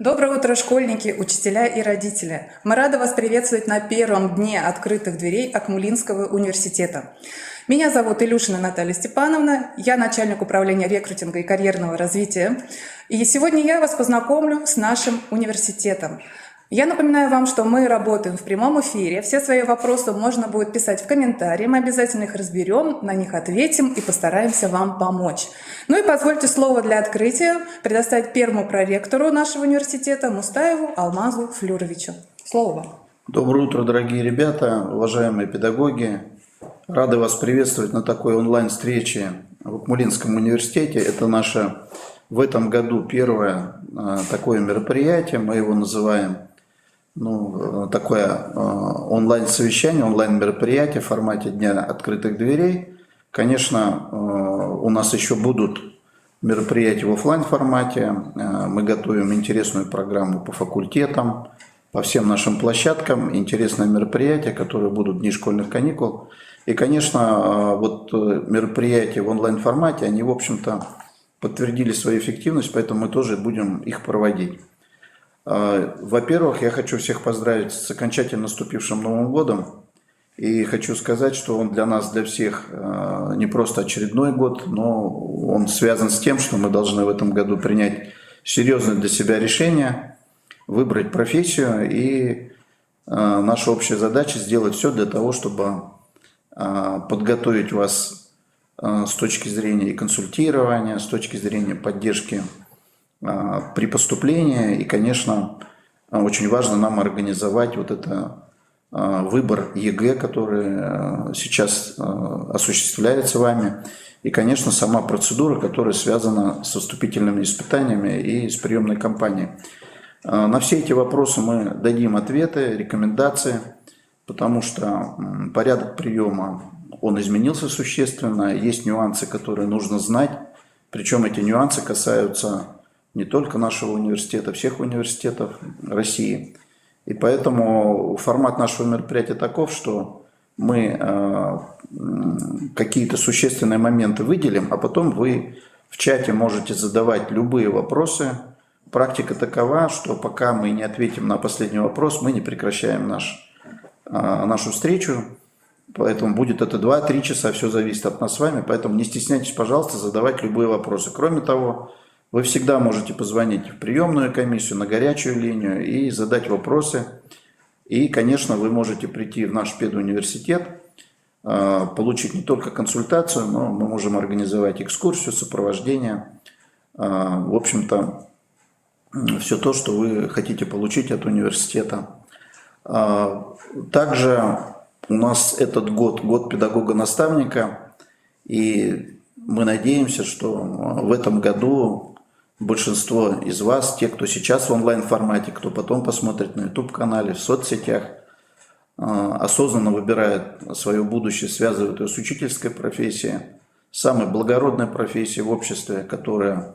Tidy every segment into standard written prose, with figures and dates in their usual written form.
Доброе утро, школьники, учителя и родители. Мы рады вас приветствовать на первом дне открытых дверей Акмулинского университета. Меня зовут Илюшина Наталья Степановна, я начальник управления рекрутинга и карьерного развития. И сегодня я вас познакомлю с нашим университетом. Я напоминаю вам, что мы работаем в прямом эфире. Все свои вопросы можно будет писать в комментарии. Мы обязательно их разберем, на них ответим и постараемся вам помочь. Ну и позвольте слово для открытия предоставить первому проректору нашего университета Мустаеву Алмазу Флюровичу. Слово вам. Доброе утро, дорогие ребята, уважаемые педагоги. Рады вас приветствовать на такой онлайн-встрече в Акмулинском университете. Это наше в этом году первое такое мероприятие. Мы его называем такое онлайн-совещание, онлайн-мероприятие в формате Дня открытых дверей. Конечно, у нас еще будут мероприятия в офлайн формате. Мы готовим интересную программу по факультетам, по всем нашим площадкам. Интересные мероприятия, которые будут в дни школьных каникул. И, конечно, вот мероприятия в онлайн формате, они, в общем-то, подтвердили свою эффективность, поэтому мы тоже будем их проводить. Во-первых, я хочу всех поздравить с окончательно наступившим Новым годом. И хочу сказать, что он для нас, для всех не просто очередной год, но он связан с тем, что мы должны в этом году принять серьезное для себя решение, выбрать профессию. И наша общая задача сделать все для того, чтобы подготовить вас с точки зрения и консультирования, с точки зрения поддержки при поступлении. И, конечно, очень важно нам организовать вот это выбор ЕГЭ, который сейчас осуществляется вами. И, конечно, сама процедура, которая связана с вступительными испытаниями и с приемной кампанией. На все эти вопросы мы дадим ответы, рекомендации, потому что порядок приема, он изменился существенно. Есть нюансы, которые нужно знать. Причем эти нюансы касаются не только нашего университета, всех университетов России. И поэтому формат нашего мероприятия таков, что мы какие-то существенные моменты выделим, а потом вы в чате можете задавать любые вопросы. Практика такова, что пока мы не ответим на последний вопрос, мы не прекращаем нашу встречу. Поэтому будет это 2-3 часа, все зависит от нас с вами. Поэтому не стесняйтесь, пожалуйста, задавать любые вопросы. Кроме того, вы всегда можете позвонить в приемную комиссию, на горячую линию и задать вопросы. И, конечно, вы можете прийти в наш педуниверситет, получить не только консультацию, но мы можем организовать экскурсию, сопровождение. В общем-то, все то, что вы хотите получить от университета. Также у нас этот год педагога-наставника, и мы надеемся, что в этом году большинство из вас, те, кто сейчас в онлайн-формате, кто потом посмотрит на YouTube-канале, в соцсетях, осознанно выбирает свое будущее, связывает ее с учительской профессией, самой благородной профессией в обществе, которая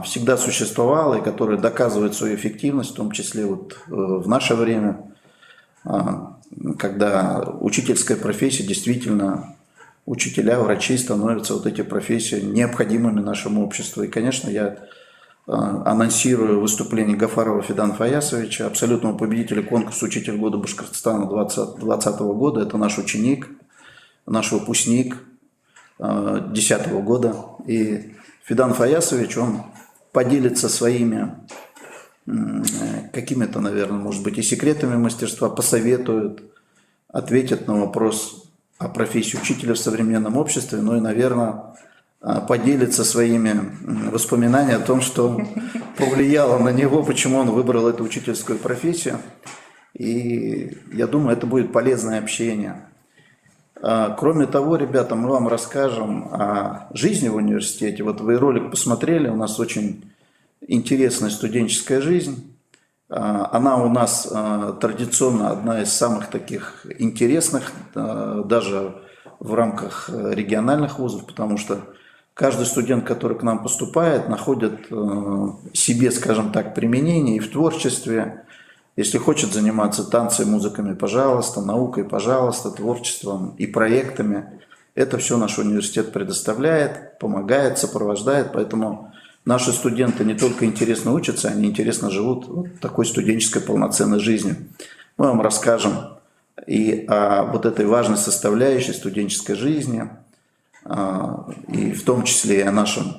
всегда существовала и которая доказывает свою эффективность, в том числе вот в наше время, когда учительская профессия действительно, учителя, врачи становятся вот эти профессии необходимыми нашему обществу. И, конечно, я анонсирую выступление Гафарова Фидана Фаясовича, абсолютного победителя конкурса «Учитель года Башкортостана» 2020 года. Это наш ученик, наш выпускник 2010 года. И Фидан Фаясович, он поделится своими какими-то, наверное, может быть, и секретами мастерства, посоветует, ответит на вопрос о профессии учителя в современном обществе, ну и, наверное, поделится своими воспоминаниями о том, что повлияло на него, почему он выбрал эту учительскую профессию. И я думаю, это будет полезное общение. Кроме того, ребята, мы вам расскажем о жизни в университете. Вот вы ролик посмотрели, у нас очень интересная студенческая жизнь. Она у нас традиционно одна из самых таких интересных, даже в рамках региональных вузов, потому что каждый студент, который к нам поступает, находит себе, скажем так, применение и в творчестве. Если хочет заниматься танцами, музыками, пожалуйста, наукой, пожалуйста, творчеством и проектами. Это все наш университет предоставляет, помогает, сопровождает, поэтому наши студенты не только интересно учатся, они интересно живут вот такой студенческой полноценной жизнью. Мы вам расскажем и о вот этой важной составляющей студенческой жизни, и в том числе и о нашем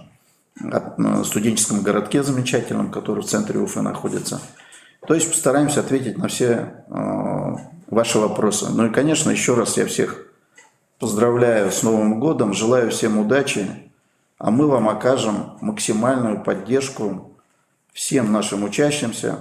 студенческом городке замечательном, который в центре Уфы находится. То есть постараемся ответить на все ваши вопросы. Ну и, конечно, еще раз я всех поздравляю с Новым годом, желаю всем удачи, а мы вам окажем максимальную поддержку всем нашим учащимся,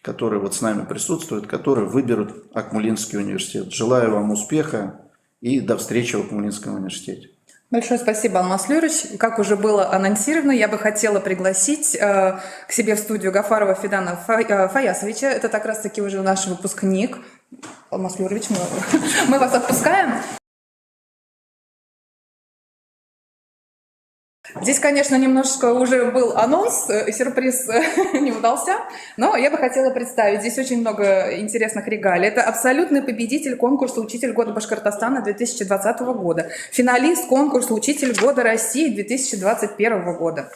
которые вот с нами присутствуют, которые выберут Акмулинский университет. Желаю вам успеха и до встречи в Акмулинском университете. Большое спасибо, Алмаз Люрич. Как уже было анонсировано, я бы хотела пригласить к себе в студию Гафарова Фидана Фаясовича. Это как раз-таки уже наш выпускник. Алмаз Люрич, мы вас отпускаем. Здесь, конечно, немножко уже был анонс, сюрприз не удался, но я бы хотела представить. Здесь очень много интересных регалий. Это абсолютный победитель конкурса «Учитель года Башкортостана» 2020 года, финалист конкурса «Учитель года России» 2021 года.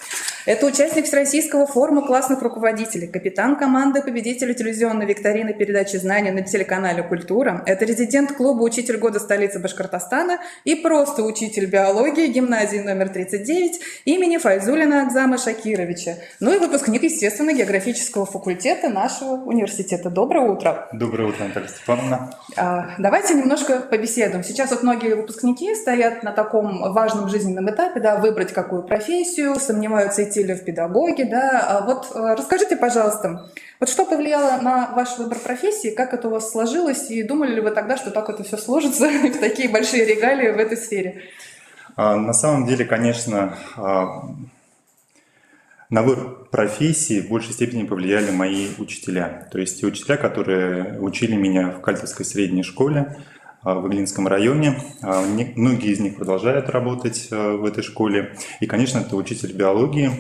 Это участник Всероссийского форума классных руководителей, капитан команды победителя телевизионной викторины передачи знаний на телеканале «Культура». Это резидент клуба «Учитель года столицы Башкортостана» и просто учитель биологии гимназии номер 39 имени Файзуллина Акзама Шакировича. Ну и выпускник, естественно, географического факультета нашего университета. Доброе утро. Доброе утро, Наталья Степановна. Давайте немножко побеседуем. Сейчас вот многие выпускники стоят на таком важном жизненном этапе, да, выбрать какую профессию, сомневаются, идти ли в педагоги, да. Вот расскажите, пожалуйста, вот что повлияло на ваш выбор профессии, как это у вас сложилось, и думали ли вы тогда, что так это все сложится в такие большие регалии в этой сфере? На самом деле, конечно, на выбор профессии в большей степени повлияли мои учителя. То есть те учителя, которые учили меня в Кальтовской средней школе в Иглинском районе. Многие из них продолжают работать в этой школе. И, конечно, это учитель биологии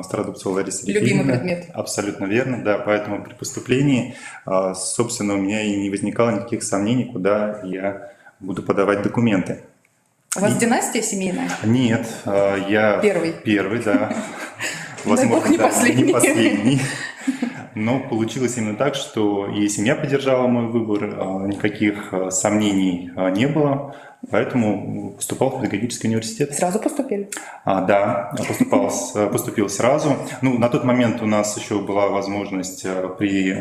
Стародубцева Лариса Ефимовна. Любимый предмет. Абсолютно верно, да. Поэтому при поступлении, собственно, у меня и не возникало никаких сомнений, куда я буду подавать документы. У вас династия семейная? Нет, я первый, да. Возможно, не последний. Не последний. Но получилось именно так, что и семья поддержала мой выбор, никаких сомнений не было, поэтому поступал в педагогический университет. Сразу поступили? Да, поступил сразу. Ну, на тот момент у нас еще была возможность при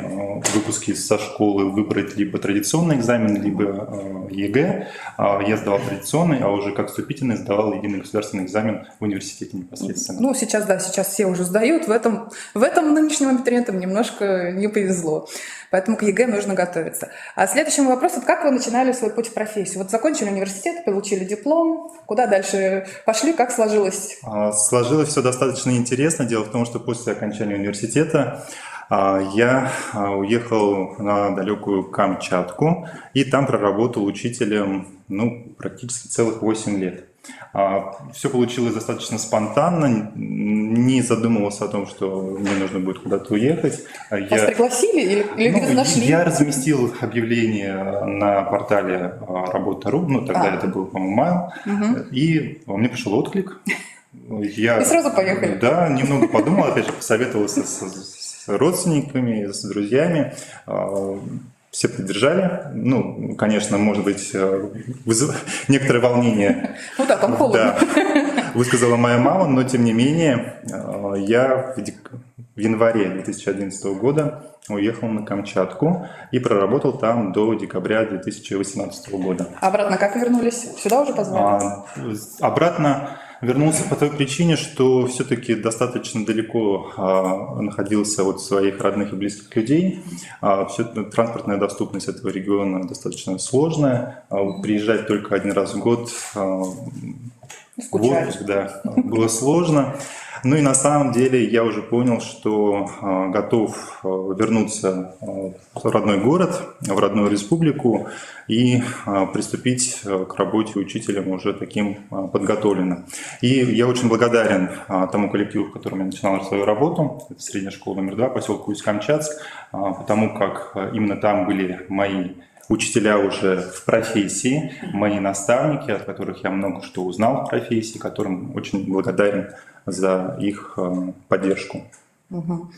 выпуске со школы выбрать либо традиционный экзамен, либо ЕГЭ. Я сдавал традиционный, а уже как вступительный сдавал единый государственный экзамен в университете непосредственно. Ну, сейчас, да, сейчас все уже сдают. В этом нынешнем абитуриентам немножко не повезло. Поэтому к ЕГЭ нужно готовиться. А следующий вопрос, вот как вы начинали свой путь в профессию? Вот закончили университет, получили диплом, куда дальше пошли, как сложилось? Сложилось все достаточно интересно. Дело в том, что после окончания университета я уехал на далекую Камчатку и там проработал учителем практически целых 8 лет. Все получилось достаточно спонтанно, не задумывался о том, что мне нужно будет куда-то уехать. Вас пригласили или где-то нашли? Я разместил объявление на портале Работа.ру, тогда это был, по-моему, Mail, и мне пришел отклик. И сразу поехали? Да, немного подумал, опять же, посоветовался с родственниками, с друзьями. Все поддержали. Конечно, может быть, некоторое волнение. Ну да, там холодно. Да, высказала моя мама, но тем не менее, я в январе 2011 года уехал на Камчатку и проработал там до декабря 2018 года. Обратно как вернулись? Сюда уже позвали? Обратно вернулся по той причине, что все-таки достаточно далеко находился от своих родных и близких людей. Транспортная доступность этого региона достаточно сложная. Приезжать только один раз в год в отпуск, да, было сложно. Ну и на самом деле я уже понял, что готов вернуться в родной город, в родную республику и приступить к работе учителем уже таким подготовленным. И я очень благодарен тому коллективу, в котором я начинал свою работу, это средняя школа номер 2, поселок Усть-Камчатск, потому как именно там были мои учителя уже в профессии, мои наставники, от которых я много что узнал в профессии, которым очень благодарен за их поддержку. Мгм.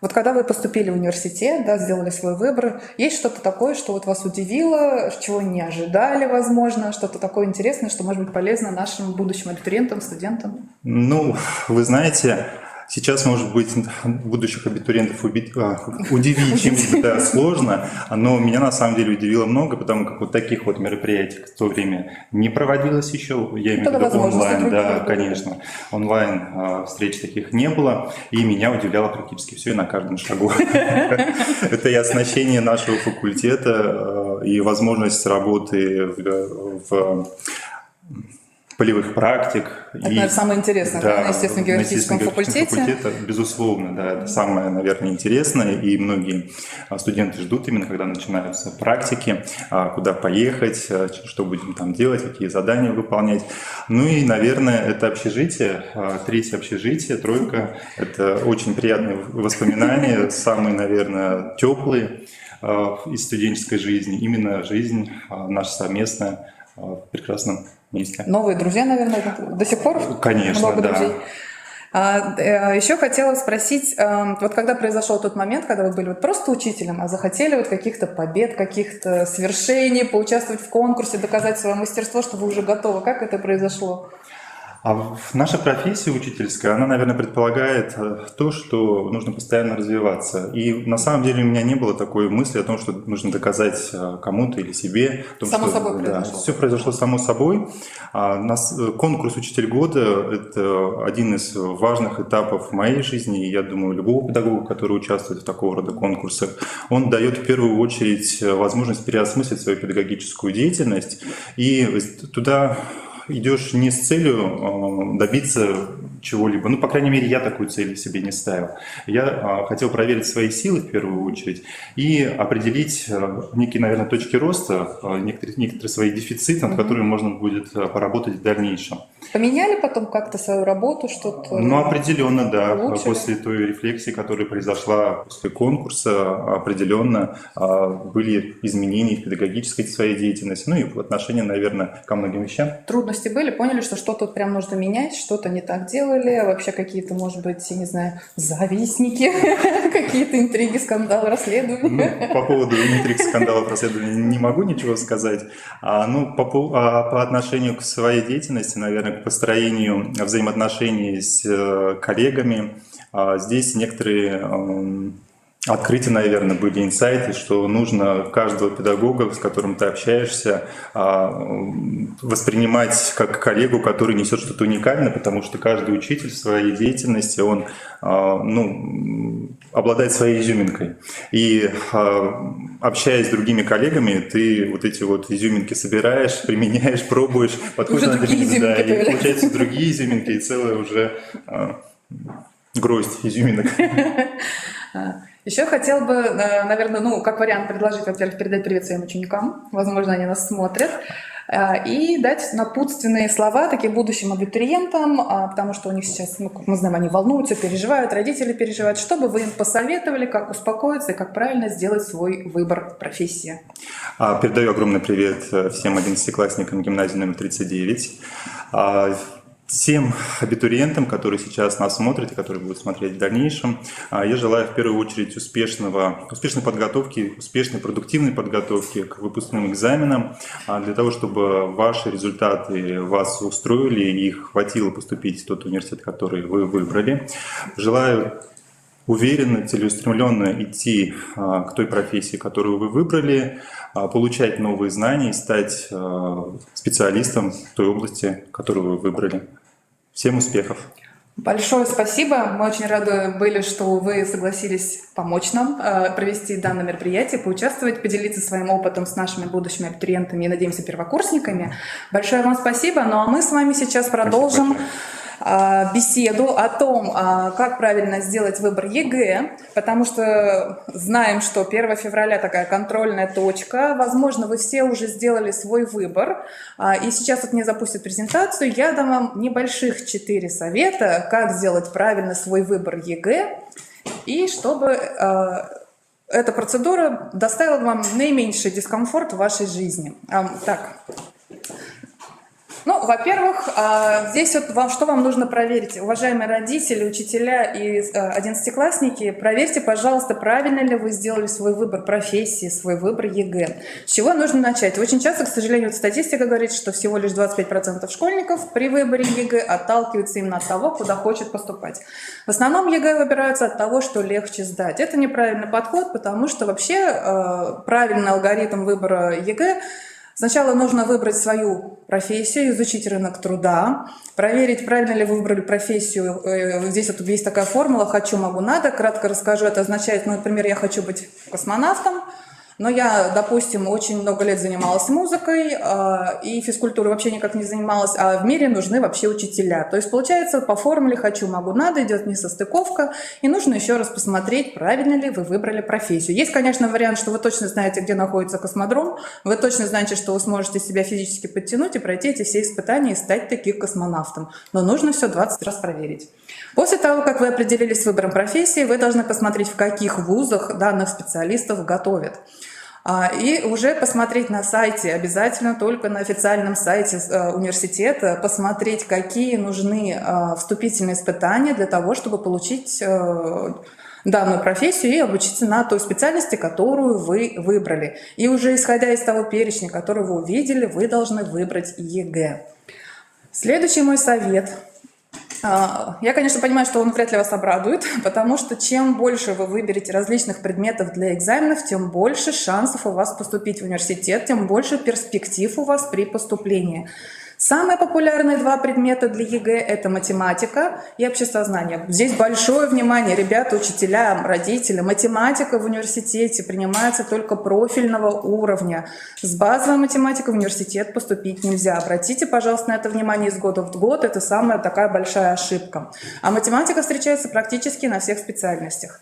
Вот когда вы поступили в университет, да, сделали свой выбор, есть что-то такое, что вот вас удивило, чего не ожидали, возможно, что-то такое интересное, что может быть полезно нашим будущим абитуриентам, студентам? Ну, вы знаете, сейчас, может быть, будущих абитуриентов удивить чем-то сложно, но меня на самом деле удивило много, потому как вот таких вот мероприятий в то время не проводилось еще, я имею в виду онлайн, да, конечно, онлайн встреч таких не было, и меня удивляло практически все и на каждом шагу. Это и оснащение нашего факультета, и возможность работы в полевых практик. Это, наверное, самое интересное, да, на естественно-географическом факультете. Безусловно, да, это самое, наверное, интересное, и многие студенты ждут именно, когда начинаются практики, куда поехать, что будем там делать, какие задания выполнять. Ну и, наверное, это общежитие, третье общежитие, тройка, это очень приятные воспоминания, самые, наверное, теплые из студенческой жизни, именно жизнь наша совместная в прекрасном месте. Новые друзья, наверное, до сих пор? Конечно, много да. друзей. Еще хотела спросить, вот когда произошел тот момент, когда вы были вот просто учителем, а захотели вот каких-то побед, каких-то свершений, поучаствовать в конкурсе, доказать свое мастерство, что вы уже готовы, как это произошло? Наша профессия учительская, она, наверное, предполагает то, что нужно постоянно развиваться. И на самом деле у меня не было такой мысли о том, что нужно доказать кому-то или себе. Том, само что, собой произошло. Все произошло само собой. Конкурс «Учитель года» – это один из важных этапов в моей жизни. И я думаю, любого педагога, который участвует в такого рода конкурсах, он дает в первую очередь возможность переосмыслить свою педагогическую деятельность. И туда идешь не с целью добиться чего-либо. Ну, по крайней мере, я такую цель себе не ставил. Я хотел проверить свои силы в первую очередь и определить некие, наверное, точки роста, некоторые свои дефициты, над которыми можно будет поработать в дальнейшем. Поменяли потом как-то свою работу, что-то? Ну, определенно, да. Улучшили? После той рефлексии, которая произошла после конкурса, определенно были изменения в педагогической своей деятельности, ну и в отношении, наверное, ко многим вещам. Трудности были, поняли, что что-то прям нужно менять, что-то не так делали, вообще какие-то, может быть, я не знаю, завистники, какие-то интриги, скандалы, расследования? По поводу интриг, скандалов, расследований не могу ничего сказать. По отношению к своей деятельности, наверное, к построению взаимоотношений с коллегами, здесь некоторые открытия, наверное, были инсайты, что нужно каждого педагога, с которым ты общаешься, воспринимать как коллегу, который несет что-то уникальное, потому что каждый учитель в своей деятельности, он обладает своей изюминкой. И общаясь с другими коллегами, ты вот эти вот изюминки собираешь, применяешь, пробуешь, подходишь на и получаются другие изюминки, и целая уже гроздь изюминок. Еще хотел бы, наверное, как вариант предложить, во-первых, передать привет своим ученикам, возможно, они нас смотрят, и дать напутственные слова таким будущим абитуриентам, потому что у них сейчас, как мы знаем, они волнуются, переживают, родители переживают, чтобы вы им посоветовали, как успокоиться и как правильно сделать свой выбор профессии. Передаю огромный привет всем 11-классникам гимназии номер 39. Всем абитуриентам, которые сейчас нас смотрят и которые будут смотреть в дальнейшем, я желаю в первую очередь успешной подготовки, успешной продуктивной подготовки к выпускным экзаменам, для того, чтобы ваши результаты вас устроили и хватило поступить в тот университет, который вы выбрали. Желаю уверенно, целеустремленно идти к той профессии, которую вы выбрали, получать новые знания и стать специалистом в той области, которую вы выбрали. Всем успехов! Большое спасибо. Мы очень рады были, что вы согласились помочь нам провести данное мероприятие, поучаствовать, поделиться своим опытом с нашими будущими абитуриентами и, надеемся, первокурсниками. Большое вам спасибо. Ну а мы с вами сейчас продолжим беседу о том, как правильно сделать выбор ЕГЭ, потому что знаем, что 1 февраля такая контрольная точка. Возможно, вы все уже сделали свой выбор. И сейчас вот мне запустят презентацию. Я дам вам небольших 4 совета, как сделать правильно свой выбор ЕГЭ, и чтобы эта процедура доставила вам наименьший дискомфорт в вашей жизни. Так. Ну, во-первых, здесь вот что вам нужно проверить, уважаемые родители, учителя и 11-классники, проверьте, пожалуйста, правильно ли вы сделали свой выбор профессии, свой выбор ЕГЭ. С чего нужно начать? Очень часто, к сожалению, статистика говорит, что всего лишь 25% школьников при выборе ЕГЭ отталкиваются именно от того, куда хочет поступать. В основном ЕГЭ выбираются от того, что легче сдать. Это неправильный подход, потому что вообще правильный алгоритм выбора ЕГЭ: сначала нужно выбрать свою профессию, изучить рынок труда, проверить, правильно ли вы выбрали профессию. Здесь вот есть такая формула «хочу, могу, надо». Кратко расскажу, это означает, например, я хочу быть космонавтом, но я, допустим, очень много лет занималась музыкой и физкультурой вообще никак не занималась, а в мире нужны вообще учителя. То есть, получается, по формуле «хочу, могу, надо» идет несостыковка, и нужно еще раз посмотреть, правильно ли вы выбрали профессию. Есть, конечно, вариант, что вы точно знаете, где находится космодром, вы точно знаете, что вы сможете себя физически подтянуть и пройти эти все испытания и стать таким космонавтом. Но нужно все 20 раз проверить. После того, как вы определились с выбором профессии, вы должны посмотреть, в каких вузах данных специалистов готовят. И уже посмотреть на сайте, обязательно только на официальном сайте университета, посмотреть, какие нужны вступительные испытания для того, чтобы получить данную профессию и обучиться на той специальности, которую вы выбрали. И уже исходя из того перечня, который вы увидели, вы должны выбрать ЕГЭ. Следующий мой совет. Я, конечно, понимаю, что он вряд ли вас обрадует, потому что чем больше вы выберете различных предметов для экзаменов, тем больше шансов у вас поступить в университет, тем больше перспектив у вас при поступлении. Самые популярные два предмета для ЕГЭ – это математика и обществознание. Здесь большое внимание, ребята, учителя, родители. Математика в университете принимается только профильного уровня. С базовой математикой в университет поступить нельзя. Обратите, пожалуйста, на это внимание из года в год. Это самая такая большая ошибка. А математика встречается практически на всех специальностях.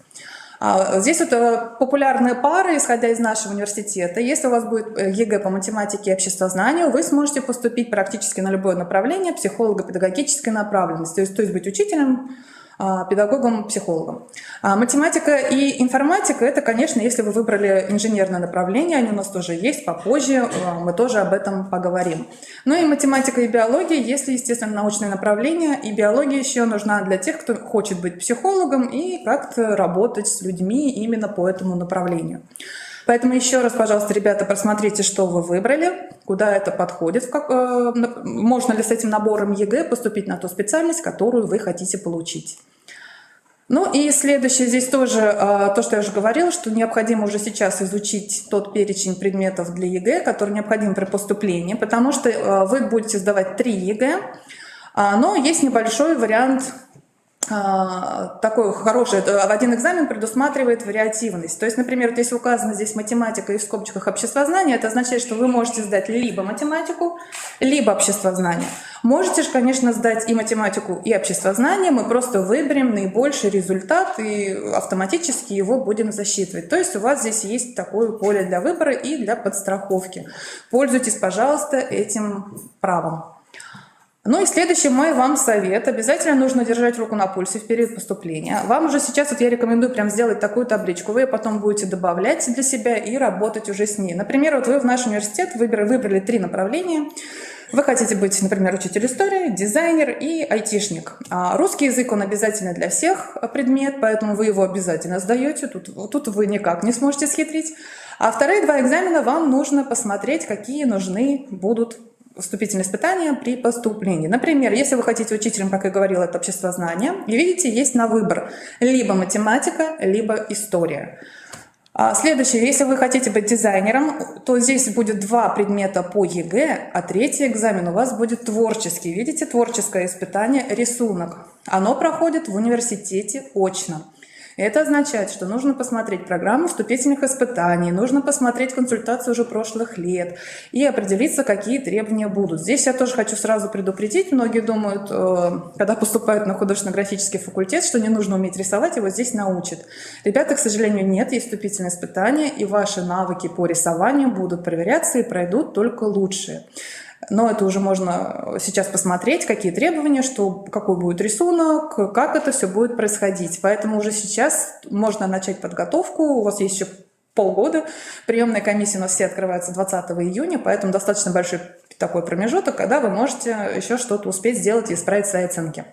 Здесь вот популярные пары, исходя из нашего университета. Если у вас будет ЕГЭ по математике и обществознанию, вы сможете поступить практически на любое направление психолого-педагогической направленности, то есть быть учителем, педагогом, психологом. Математика и информатика – это, конечно, если вы выбрали инженерное направление, они у нас тоже есть, попозже мы тоже об этом поговорим. Ну и математика и биология, если, естественно, научное направление, и биология еще нужна для тех, кто хочет быть психологом и как-то работать с людьми именно по этому направлению. Поэтому еще раз, пожалуйста, ребята, просмотрите, что вы выбрали, куда это подходит, можно ли с этим набором ЕГЭ поступить на ту специальность, которую вы хотите получить. Ну и следующее здесь тоже то, что я уже говорила, что необходимо уже сейчас изучить тот перечень предметов для ЕГЭ, который необходим при поступлении, потому что вы будете сдавать 3 ЕГЭ, но есть небольшой вариант. Такой хороший, один экзамен предусматривает вариативность. То есть, например, вот если указано здесь математика и в скобочках обществознание, это означает, что вы можете сдать либо математику, либо обществознание. Можете же, конечно, сдать и математику, и обществознание, мы просто выберем наибольший результат и автоматически его будем засчитывать. То есть у вас здесь есть такое поле для выбора и для подстраховки. Пользуйтесь, пожалуйста, этим правом. Ну и следующий мой вам совет. Обязательно нужно держать руку на пульсе в период поступления. Вам уже сейчас, вот я рекомендую прям сделать такую табличку. Вы ее потом будете добавлять для себя и работать уже с ней. Например, вот вы в наш университет выбрали 3 направления. Вы хотите быть, например, учитель истории, дизайнер и айтишник. Русский язык, он обязательно для всех предмет, поэтому вы его обязательно сдаете. Тут вы никак не сможете схитрить. А вторые 2 экзамена вам нужно посмотреть, какие нужны будут вступительные испытания при поступлении. Например, если вы хотите учителем, как я говорила, это обществознание, и видите, есть на выбор либо математика, либо история. Следующее, если вы хотите быть дизайнером, то здесь будет 2 предмета по ЕГЭ, а 3-й экзамен у вас будет творческий. Видите, творческое испытание, рисунок. Оно проходит в университете очно. Это означает, что нужно посмотреть программу вступительных испытаний, нужно посмотреть консультацию уже прошлых лет и определиться, какие требования будут. Здесь я тоже хочу сразу предупредить. Многие думают, когда поступают на художественно-графический факультет, что не нужно уметь рисовать, его здесь научат. Ребята, к сожалению, нет, есть вступительные испытания, и ваши навыки по рисованию будут проверяться и пройдут только лучшие. но это уже можно сейчас посмотреть, какие требования, какой будет рисунок, как это все будет происходить. Поэтому уже сейчас можно начать подготовку, у вас есть еще полгода. Приемная комиссия у нас все открывается 20 июня, поэтому достаточно большой такой промежуток, когда вы можете еще что-то успеть сделать и исправить свои оценки.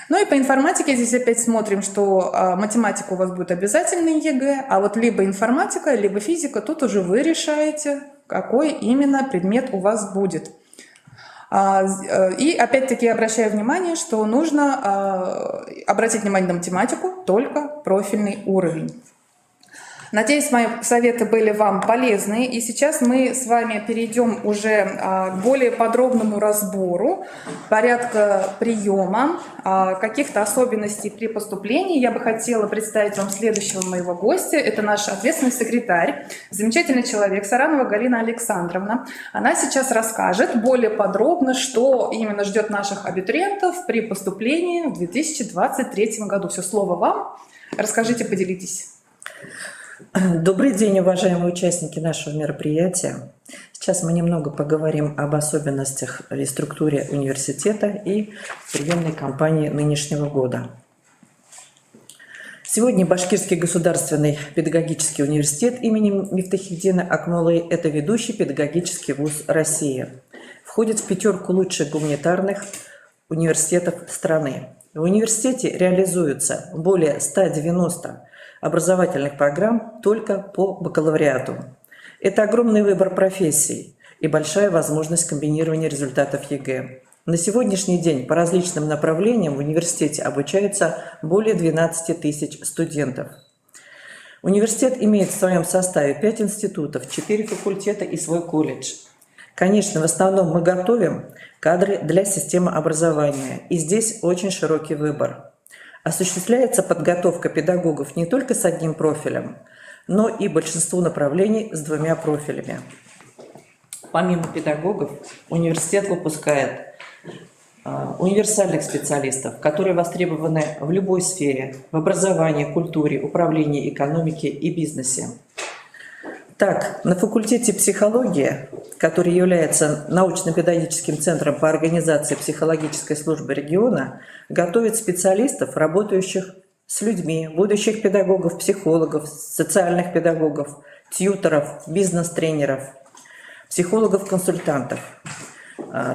Ну и по информатике здесь опять смотрим, что математика у вас будет обязательной ЕГЭ, а вот либо информатика, либо физика, тут уже вы решаете, какой именно предмет у вас будет. И опять-таки обращаю внимание, что нужно обратить внимание на математику, только профильный уровень. Надеюсь, мои советы были вам полезны, и сейчас мы с вами перейдем уже к более подробному разбору порядка приема, каких-то особенностей при поступлении. Я бы хотела представить вам следующего моего гостя. Это наш ответственный секретарь, замечательный человек Саранова Галина Александровна. Она сейчас расскажет более подробно, что именно ждет наших абитуриентов при поступлении в 2023 году. Все, слово вам. Расскажите, поделитесь. Добрый день, уважаемые участники нашего мероприятия. Сейчас мы немного поговорим об особенностях и структуре университета и приемной кампании нынешнего года. Сегодня Башкирский государственный педагогический университет имени Мифтахетдина Акмуллы – это ведущий педагогический вуз России. Входит в пятерку лучших гуманитарных университетов страны. В университете реализуются более 190 образовательных программ только по бакалавриату. Это огромный выбор профессий и большая возможность комбинирования результатов ЕГЭ. На сегодняшний день по различным направлениям в университете обучаются более 12 тысяч студентов. Университет имеет в своем составе 5 институтов, 4 факультета и свой колледж. Конечно, в основном мы готовим кадры для системы образования, и здесь очень широкий выбор. Осуществляется подготовка педагогов не только с одним профилем, но и большинству направлений с 2 профилями. Помимо педагогов, университет выпускает универсальных специалистов, которые востребованы в любой сфере – в образовании, культуре, управлении, экономике и бизнесе. Так, на факультете психологии, который является научно-педагогическим центром по организации психологической службы региона, готовят специалистов, работающих с людьми, будущих педагогов, психологов, социальных педагогов, тьюторов, бизнес-тренеров, психологов-консультантов.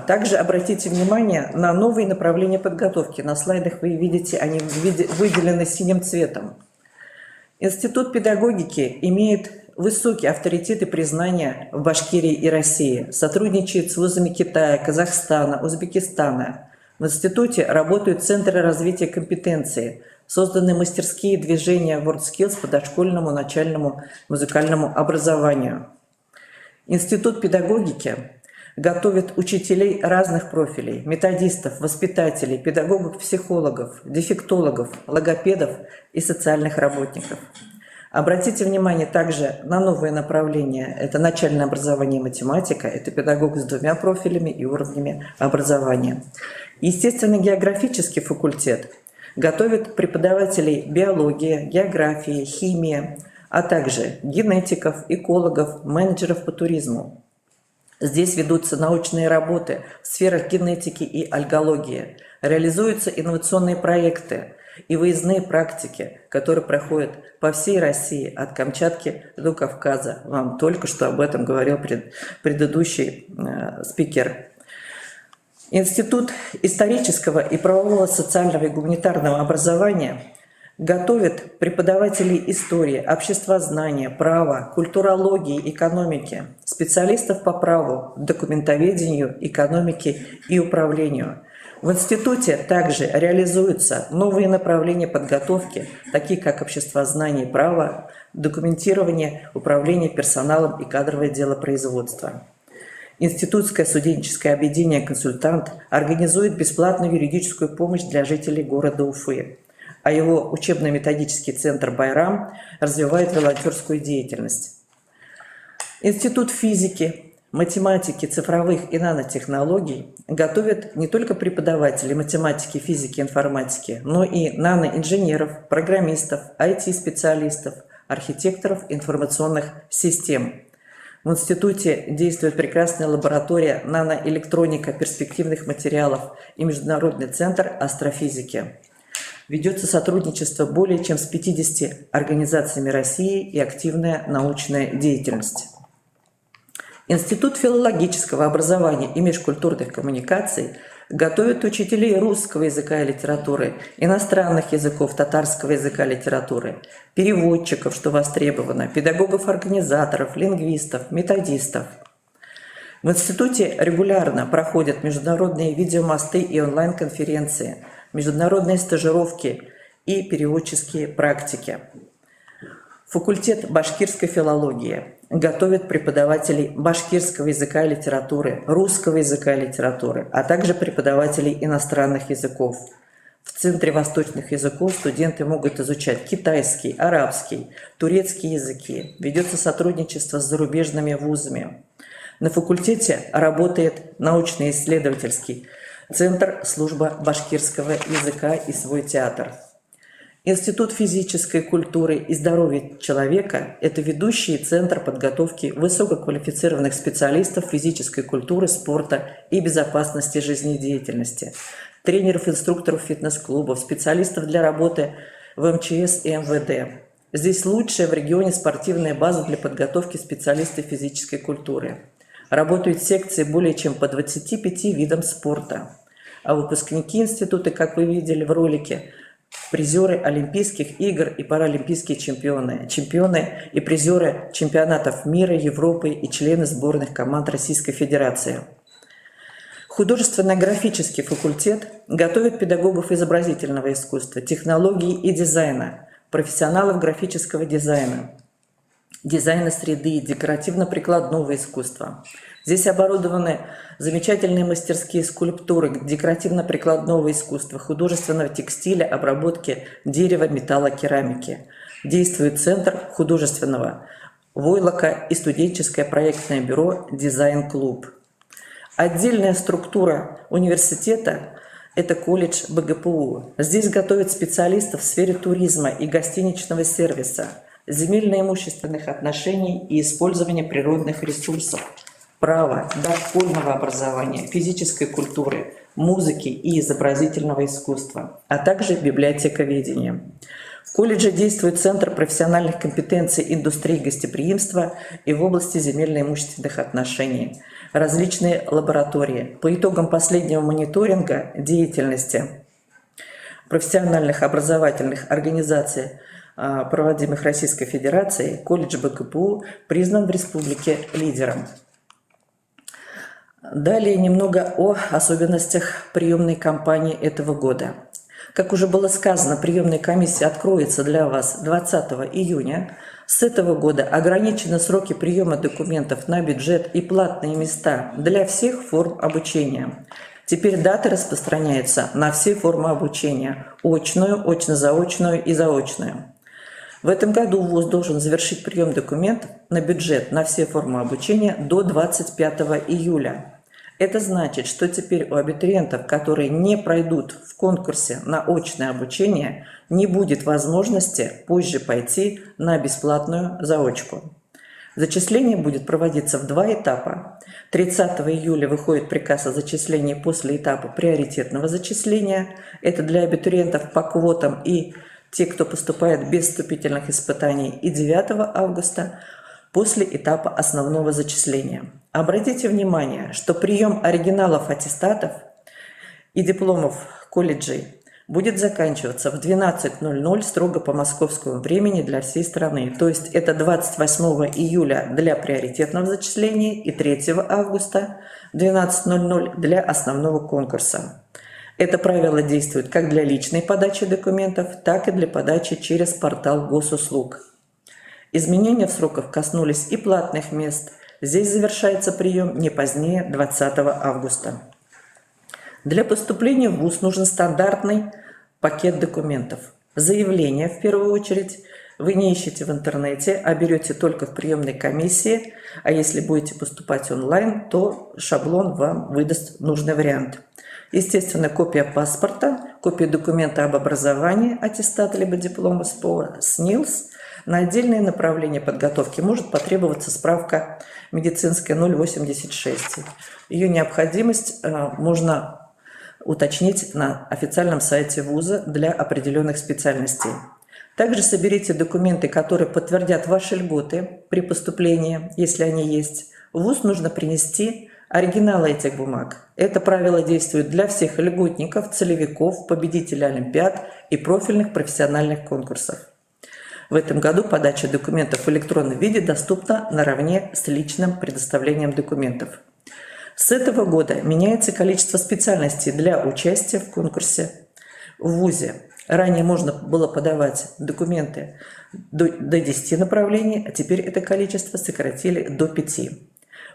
Также обратите внимание на новые направления подготовки. На слайдах вы видите, они выделены синим цветом. Институт педагогики имеет высокий авторитет и признание в Башкирии и России. Сотрудничает с вузами Китая, Казахстана, Узбекистана. В институте работают центры развития компетенции, созданы мастерские движения WorldSkills по дошкольному начальному музыкальному образованию. Институт педагогики готовит учителей разных профилей, методистов, воспитателей, педагогов-психологов, дефектологов, логопедов и социальных работников. Обратите внимание также на новые направления. Это начальное образование и математика, это педагог с 2 профилями и уровнями образования. Естественно-географический факультет готовит преподавателей биологии, географии, химии, а также генетиков, экологов, менеджеров по туризму. Здесь ведутся научные работы в сферах генетики и альгологии, реализуются инновационные проекты и выездные практики, которые проходят по всей России, от Камчатки до Кавказа. Вам только что об этом говорил предыдущий спикер. Институт исторического и правового, социального и гуманитарного образования готовит преподавателей истории, обществознания, права, культурологии, экономики, специалистов по праву, документоведению, экономике и управлению. В институте также реализуются новые направления подготовки, такие как обществознание и право, документирование, управление персоналом и кадровое делопроизводство. Институтское студенческое объединение «Консультант» организует бесплатную юридическую помощь для жителей города Уфы, а его учебно-методический центр «Байрам» развивает волонтерскую деятельность. Институт физики, математики, цифровых и нанотехнологий готовят не только преподавателей математики, физики, информатики, но и наноинженеров, программистов, IT-специалистов, архитекторов информационных систем. В институте действует прекрасная лаборатория наноэлектроника перспективных материалов и Международный центр астрофизики. Ведется сотрудничество более чем с 50 организациями России и активная научная деятельность. Институт филологического образования и межкультурных коммуникаций готовит учителей русского языка и литературы, иностранных языков, татарского языка и литературы, переводчиков, что востребовано, педагогов-организаторов, лингвистов, методистов. В институте регулярно проходят международные видеомосты и онлайн-конференции, международные стажировки и переводческие практики. Факультет башкирской филологии готовит преподавателей башкирского языка и литературы, русского языка и литературы, а также преподавателей иностранных языков. В Центре восточных языков студенты могут изучать китайский, арабский, турецкий языки. Ведется сотрудничество с зарубежными вузами. На факультете работает научно-исследовательский центр служба башкирского языка и свой театр. Институт физической культуры и здоровья человека – это ведущий центр подготовки высококвалифицированных специалистов физической культуры, спорта и безопасности жизнедеятельности, тренеров, инструкторов фитнес-клубов, специалистов для работы в МЧС и МВД. Здесь лучшая в регионе спортивная база для подготовки специалистов физической культуры. Работают секции более чем по 25 видам спорта. А выпускники института, как вы видели в ролике, призеры Олимпийских игр и паралимпийские чемпионы и призеры чемпионатов мира, Европы и члены сборных команд Российской Федерации. Художественно-графический факультет готовит педагогов изобразительного искусства, технологий и дизайна, профессионалов графического дизайна, дизайна среды, декоративно-прикладного искусства. Здесь оборудованы замечательные мастерские скульптуры, декоративно-прикладного искусства, художественного текстиля, обработки дерева, металла, керамики. Действует Центр художественного войлока и студенческое проектное бюро «Дизайн-клуб». Отдельная структура университета – это колледж БГПУ. Здесь готовят специалистов в сфере туризма и гостиничного сервиса, земельно-имущественных отношений и использования природных ресурсов, права, дошкольного образования, физической культуры, музыки и изобразительного искусства, а также библиотековедения. В колледже действует Центр профессиональных компетенций индустрии гостеприимства и в области земельно-имущественных отношений, различные лаборатории. По итогам последнего мониторинга деятельности профессиональных образовательных организаций, проводимых Российской Федерацией, колледж БГПУ признан в республике лидером. Далее немного о особенностях приемной кампании этого года. Как уже было сказано, приемная комиссия откроется для вас 20 июня. С этого года ограничены сроки приема документов на бюджет и платные места для всех форм обучения. Теперь даты распространяются на все формы обучения – очную, очно-заочную и заочную. В этом году ВУЗ должен завершить прием документов на бюджет на все формы обучения до 25 июля. Это значит, что теперь у абитуриентов, которые не пройдут в конкурсе на очное обучение, не будет возможности позже пойти на бесплатную заочку. Зачисление будет проводиться в 2 этапа. 30 июля выходит приказ о зачислении после этапа приоритетного зачисления. Это для абитуриентов по квотам и те, кто поступает без вступительных испытаний, и 9 августа после этапа основного зачисления. Обратите внимание, что прием оригиналов аттестатов и дипломов колледжей будет заканчиваться в 12:00 строго по московскому времени для всей страны. То есть это 28 июля для приоритетного зачисления и 3 августа 12:00 для основного конкурса. Это правило действует как для личной подачи документов, так и для подачи через портал госуслуг. Изменения в сроках коснулись и платных мест. Здесь завершается прием не позднее 20 августа. Для поступления в ВУЗ нужен стандартный пакет документов. Заявление, в первую очередь, вы не ищете в интернете, а берете только в приемной комиссии. А если будете поступать онлайн, то шаблон вам выдаст нужный вариант. Естественно, копия паспорта, копия документа об образовании, аттестата либо диплома СПО, СНИЛС, На отдельные направления подготовки может потребоваться справка медицинская 086. Ее необходимость можно уточнить на официальном сайте вуза для определенных специальностей. Также соберите документы, которые подтвердят ваши льготы при поступлении, если они есть. В вуз нужно принести оригиналы этих бумаг. Это правило действует для всех льготников, целевиков, победителей олимпиад и профильных профессиональных конкурсов. В этом году подача документов в электронном виде доступна наравне с личным предоставлением документов. С этого года меняется количество специальностей для участия в конкурсе в вузе. Ранее можно было подавать документы до 10 направлений, а теперь это количество сократили до 5.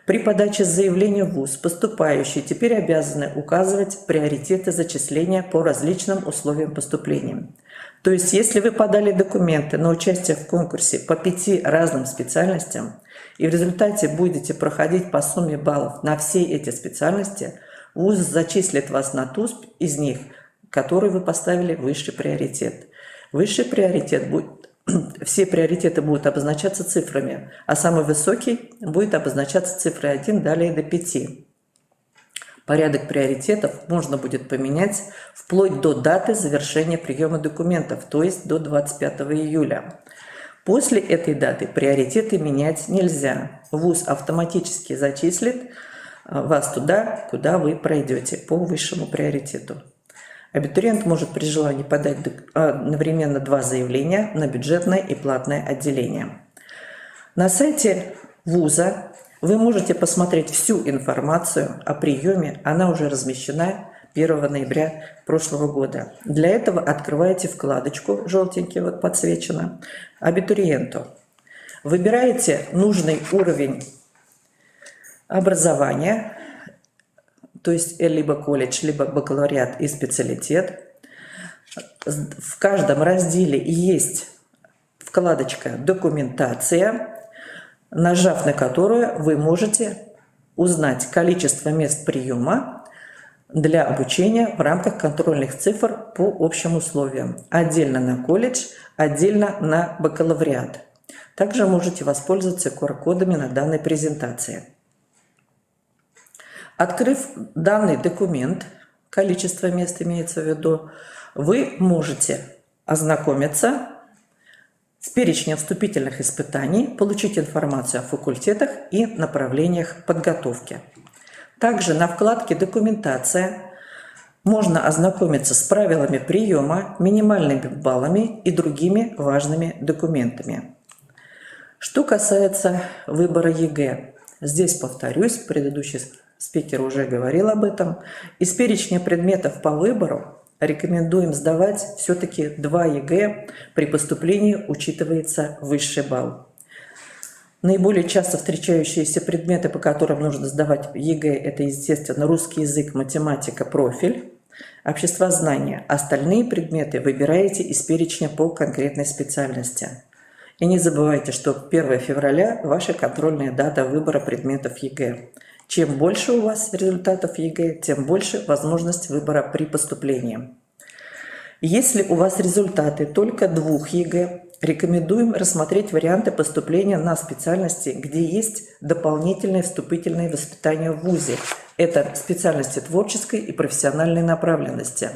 При подаче заявления в вуз поступающие теперь обязаны указывать приоритеты зачисления по различным условиям поступления. То есть, если вы подали документы на участие в конкурсе по 5 разным специальностям и в результате будете проходить по сумме баллов на все эти специальности, вуз зачислит вас на ту из них, которую вы поставили высший приоритет. Высший приоритет будет... Все приоритеты будут обозначаться цифрами, а самый высокий будет обозначаться цифрой 1, далее до 5. Порядок приоритетов можно будет поменять вплоть до даты завершения приема документов, то есть до 25 июля. После этой даты приоритеты менять нельзя. ВУЗ автоматически зачислит вас туда, куда вы пройдете по высшему приоритету. Абитуриент может при желании подать одновременно 2 заявления на бюджетное и платное отделение. На сайте вуза вы можете посмотреть всю информацию о приеме, она уже размещена 1 ноября прошлого года. Для этого открываете вкладочку, желтенький вот подсвечено, абитуриенту. Выбираете нужный уровень образования, то есть либо колледж, либо бакалавриат и специалитет. В каждом разделе есть вкладочка «Документация», нажав на которую вы можете узнать количество мест приема для обучения в рамках контрольных цифр по общим условиям. Отдельно на колледж, отдельно на бакалавриат. Также можете воспользоваться QR-кодами на данной презентации. Открыв данный документ, количество мест имеется в виду, вы можете ознакомиться с перечнем вступительных испытаний, получить информацию о факультетах и направлениях подготовки. Также на вкладке «Документация» можно ознакомиться с правилами приема, минимальными баллами и другими важными документами. Что касается выбора ЕГЭ, здесь повторюсь, предыдущий спикер уже говорил об этом. Из перечня предметов по выбору рекомендуем сдавать все-таки 2 ЕГЭ. При поступлении учитывается высший балл. Наиболее часто встречающиеся предметы, по которым нужно сдавать ЕГЭ, это, естественно, русский язык, математика, профиль, обществознание. Остальные предметы выбираете из перечня по конкретной специальности. И не забывайте, что 1 февраля ваша контрольная дата выбора предметов ЕГЭ. Чем больше у вас результатов ЕГЭ, тем больше возможность выбора при поступлении. Если у вас результаты только 2 ЕГЭ, рекомендуем рассмотреть варианты поступления на специальности, где есть дополнительное вступительное воспитание в вузе. Это специальности творческой и профессиональной направленности.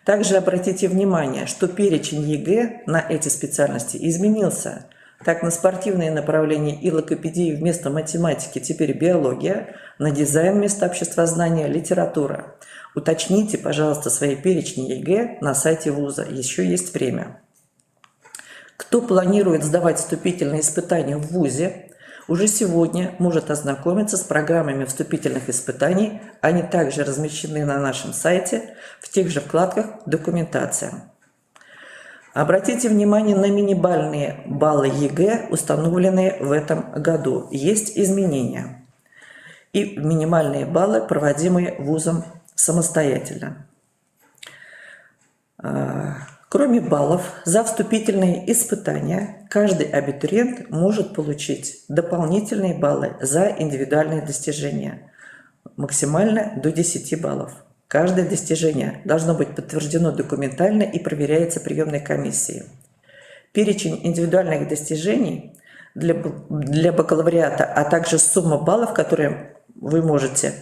Также обратите внимание, что перечень ЕГЭ на эти специальности изменился. Так, на спортивные направления и логопедии вместо математики теперь биология, на дизайн вместо обществознания литература. Уточните, пожалуйста, свои перечни ЕГЭ на сайте вуза, еще есть время. Кто планирует сдавать вступительные испытания в вузе, уже сегодня может ознакомиться с программами вступительных испытаний, они также размещены на нашем сайте в тех же вкладках «Документация». Обратите внимание на минимальные баллы ЕГЭ, установленные в этом году. Есть изменения. И минимальные баллы, проводимые вузом самостоятельно. Кроме баллов за вступительные испытания, каждый абитуриент может получить дополнительные баллы за индивидуальные достижения. Максимально до 10 баллов. Каждое достижение должно быть подтверждено документально и проверяется приемной комиссией. перечень индивидуальных достижений для бакалавриата, а также сумма баллов, которые вы можете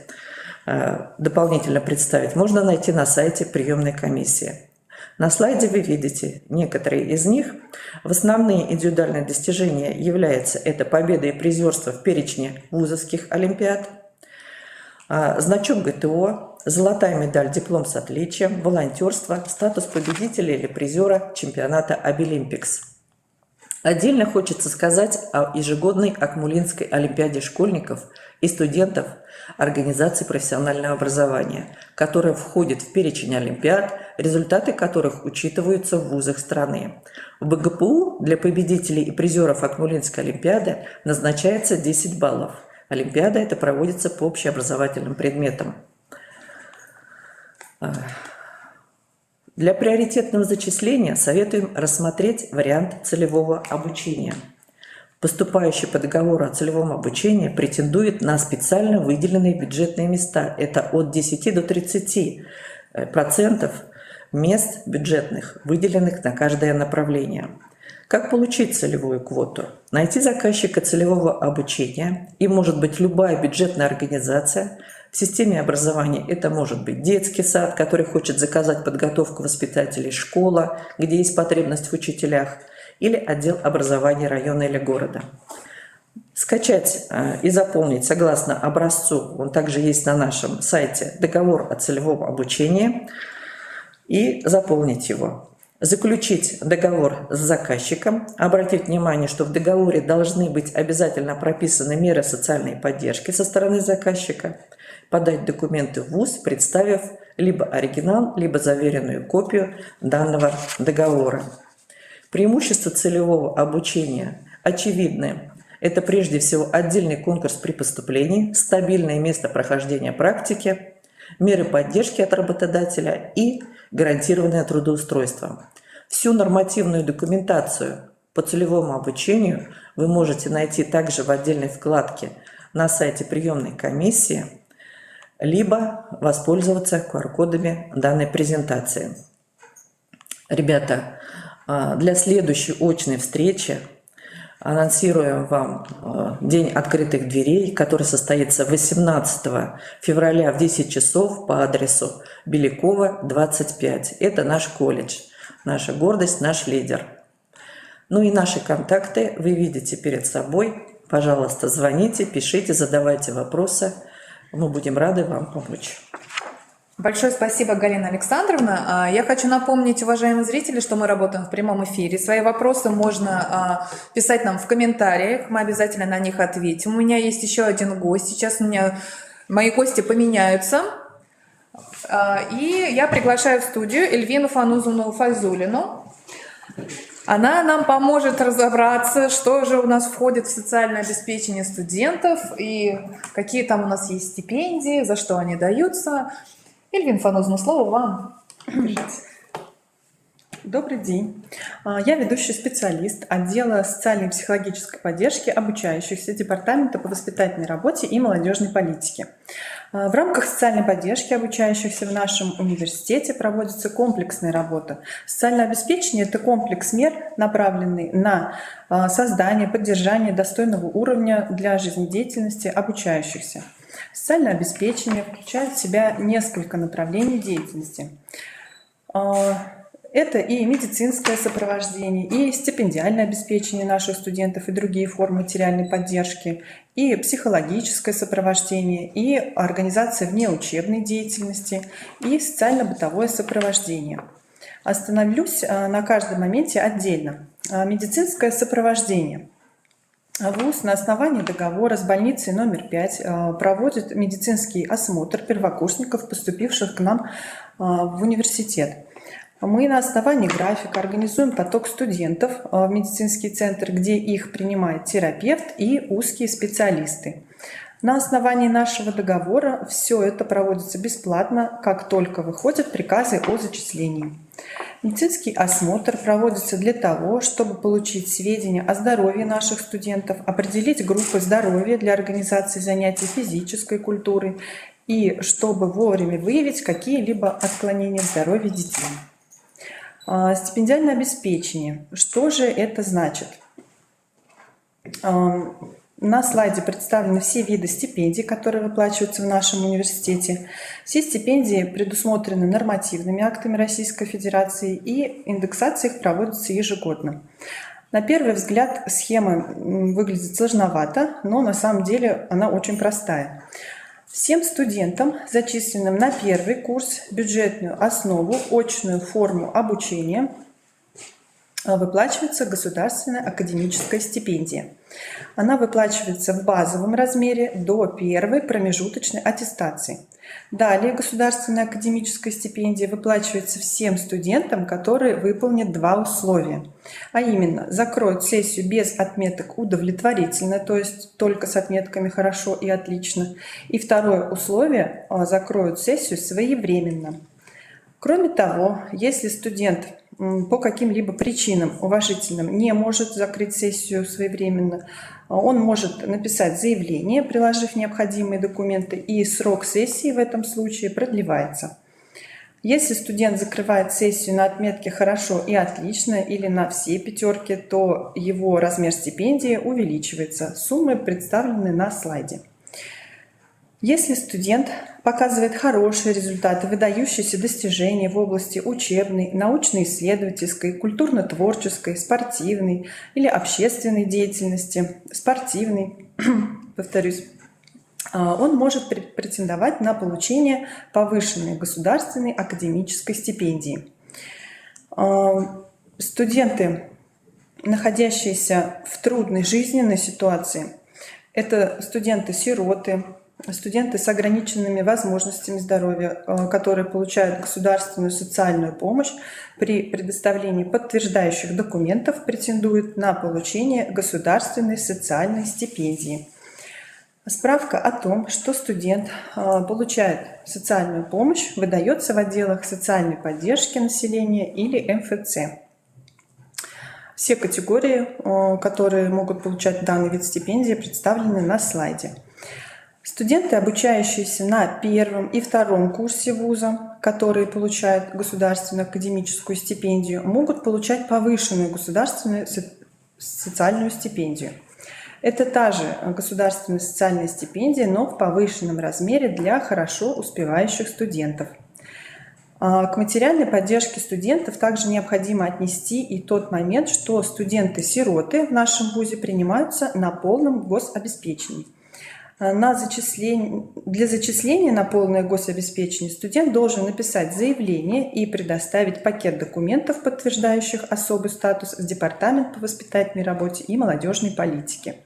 дополнительно представить, можно найти на сайте приемной комиссии. На слайде вы видите некоторые из них. В основные индивидуальные достижения являются это победа и призерство в перечне вузовских олимпиад, значок ГТО, золотая медаль, диплом с отличием, волонтерство, статус победителя или призера чемпионата Обилимпикс. Отдельно хочется сказать о ежегодной Акмулинской олимпиаде школьников и студентов Организации профессионального образования, которая входит в перечень олимпиад, результаты которых учитываются в вузах страны. В БГПУ для победителей и призеров Акмулинской олимпиады назначается 10 баллов. Олимпиада это проводится по общеобразовательным предметам. Для приоритетного зачисления советуем рассмотреть вариант целевого обучения. Поступающий по договору о целевом обучении претендует на специально выделенные бюджетные места. Это от 10 до 30% мест бюджетных, выделенных на каждое направление. Как получить целевую квоту? Найти заказчика целевого обучения, и может быть любая бюджетная организация. В системе образования это может быть детский сад, который хочет заказать подготовку воспитателей, школа, где есть потребность в учителях, или отдел образования района или города. Скачать и заполнить согласно образцу, он также есть на нашем сайте, договор о целевом обучении, и заполнить его. Заключить договор с заказчиком. Обратить внимание, что в договоре должны быть обязательно прописаны меры социальной поддержки со стороны заказчика. Подать документы в ВУЗ, представив либо оригинал, либо заверенную копию данного договора. Преимущества целевого обучения очевидны. Это прежде всего отдельный конкурс при поступлении, стабильное место прохождения практики, меры поддержки от работодателя и гарантированное трудоустройство. Всю нормативную документацию по целевому обучению вы можете найти также в отдельной вкладке на сайте приемной комиссии, либо воспользоваться QR-кодами данной презентации. Ребята, для следующей очной встречи анонсируем вам день открытых дверей, который состоится 18 февраля в 10 часов по адресу Белякова, 25. Это наш колледж, наша гордость, наш лидер. Ну и наши контакты вы видите перед собой. Пожалуйста, звоните, пишите, задавайте вопросы. Мы будем рады вам помочь. Большое спасибо, Галина Александровна. Я хочу напомнить, уважаемые зрители, что мы работаем в прямом эфире. Свои вопросы можно писать нам в комментариях, мы обязательно на них ответим. У меня есть еще один гость. Сейчас у меня мои гости поменяются. И я приглашаю в студию Эльвину Фанузовну Файзуллину. Она нам поможет разобраться, что же у нас входит в социальное обеспечение студентов и какие там у нас есть стипендии, за что они даются. Эльвина Фанузовна, слово вам. Добрый день. Я ведущий специалист отдела социальной и психологической поддержки обучающихся Департамента по воспитательной работе и молодежной политике. В рамках социальной поддержки обучающихся в нашем университете проводится комплексная работа. Социальное обеспечение – это комплекс мер, направленный на создание, поддержание достойного уровня для жизнедеятельности обучающихся. Социальное обеспечение включает в себя несколько направлений деятельности. Это и медицинское сопровождение, и стипендиальное обеспечение наших студентов, и другие формы материальной поддержки, и психологическое сопровождение, и организация внеучебной деятельности, и социально-бытовое сопровождение. Остановлюсь на каждом моменте отдельно. Медицинское сопровождение. ВУЗ на основании договора с больницей номер 5 проводит медицинский осмотр первокурсников, поступивших к нам в университет. Мы на основании графика организуем поток студентов в медицинский центр, где их принимает терапевт и узкие специалисты. На основании нашего договора все это проводится бесплатно, как только выходят приказы о зачислении. Медицинский осмотр проводится для того, чтобы получить сведения о здоровье наших студентов, определить группы здоровья для организации занятий физической культурой и чтобы вовремя выявить какие-либо отклонения в здоровье детей. Стипендиальное обеспечение. Что же это значит? На слайде представлены все виды стипендий, которые выплачиваются в нашем университете. Все стипендии предусмотрены нормативными актами Российской Федерации, и индексация их проводится ежегодно. На первый взгляд схема выглядит сложновато, но на самом деле она очень простая. Всем студентам, зачисленным на первый курс, бюджетную основу, очную форму обучения, выплачивается государственная академическая стипендия. Она выплачивается в базовом размере до первой промежуточной аттестации. Далее государственная академическая стипендия выплачивается всем студентам, которые выполнят два условия. А именно, закроют сессию без отметок удовлетворительно, то есть только с отметками хорошо и отлично. И второе условие, закроют сессию своевременно. Кроме того, если студент по каким-либо причинам уважительным не может закрыть сессию своевременно, он может написать заявление, приложив необходимые документы, и срок сессии в этом случае продлевается. Если студент закрывает сессию на отметке «хорошо» и «отлично» или на все пятерки, то его размер стипендии увеличивается. Суммы представлены на слайде. Если студент показывает хорошие результаты, выдающиеся достижения в области учебной, научно-исследовательской, культурно-творческой, спортивной или общественной деятельности, спортивной, повторюсь, он может претендовать на получение повышенной государственной академической стипендии. Студенты, находящиеся в трудной жизненной ситуации, это студенты-сироты, студенты с ограниченными возможностями здоровья, которые получают государственную социальную помощь, при предоставлении подтверждающих документов претендуют на получение государственной социальной стипендии. Справка о том, что студент получает социальную помощь, выдается в отделах социальной поддержки населения или МФЦ. Все категории, которые могут получать данный вид стипендии, представлены на слайде. Студенты, обучающиеся на первом и втором курсе вуза, которые получают государственную академическую стипендию, могут получать повышенную государственную социальную стипендию. Это та же государственная социальная стипендия, но в повышенном размере для хорошо успевающих студентов. К материальной поддержке студентов также необходимо отнести и тот момент, что студенты-сироты в нашем вузе принимаются на полном гособеспечении. Для зачисления на полное гособеспечение студент должен написать заявление и предоставить пакет документов, подтверждающих особый статус, в Департамент по воспитательной работе и молодежной политике.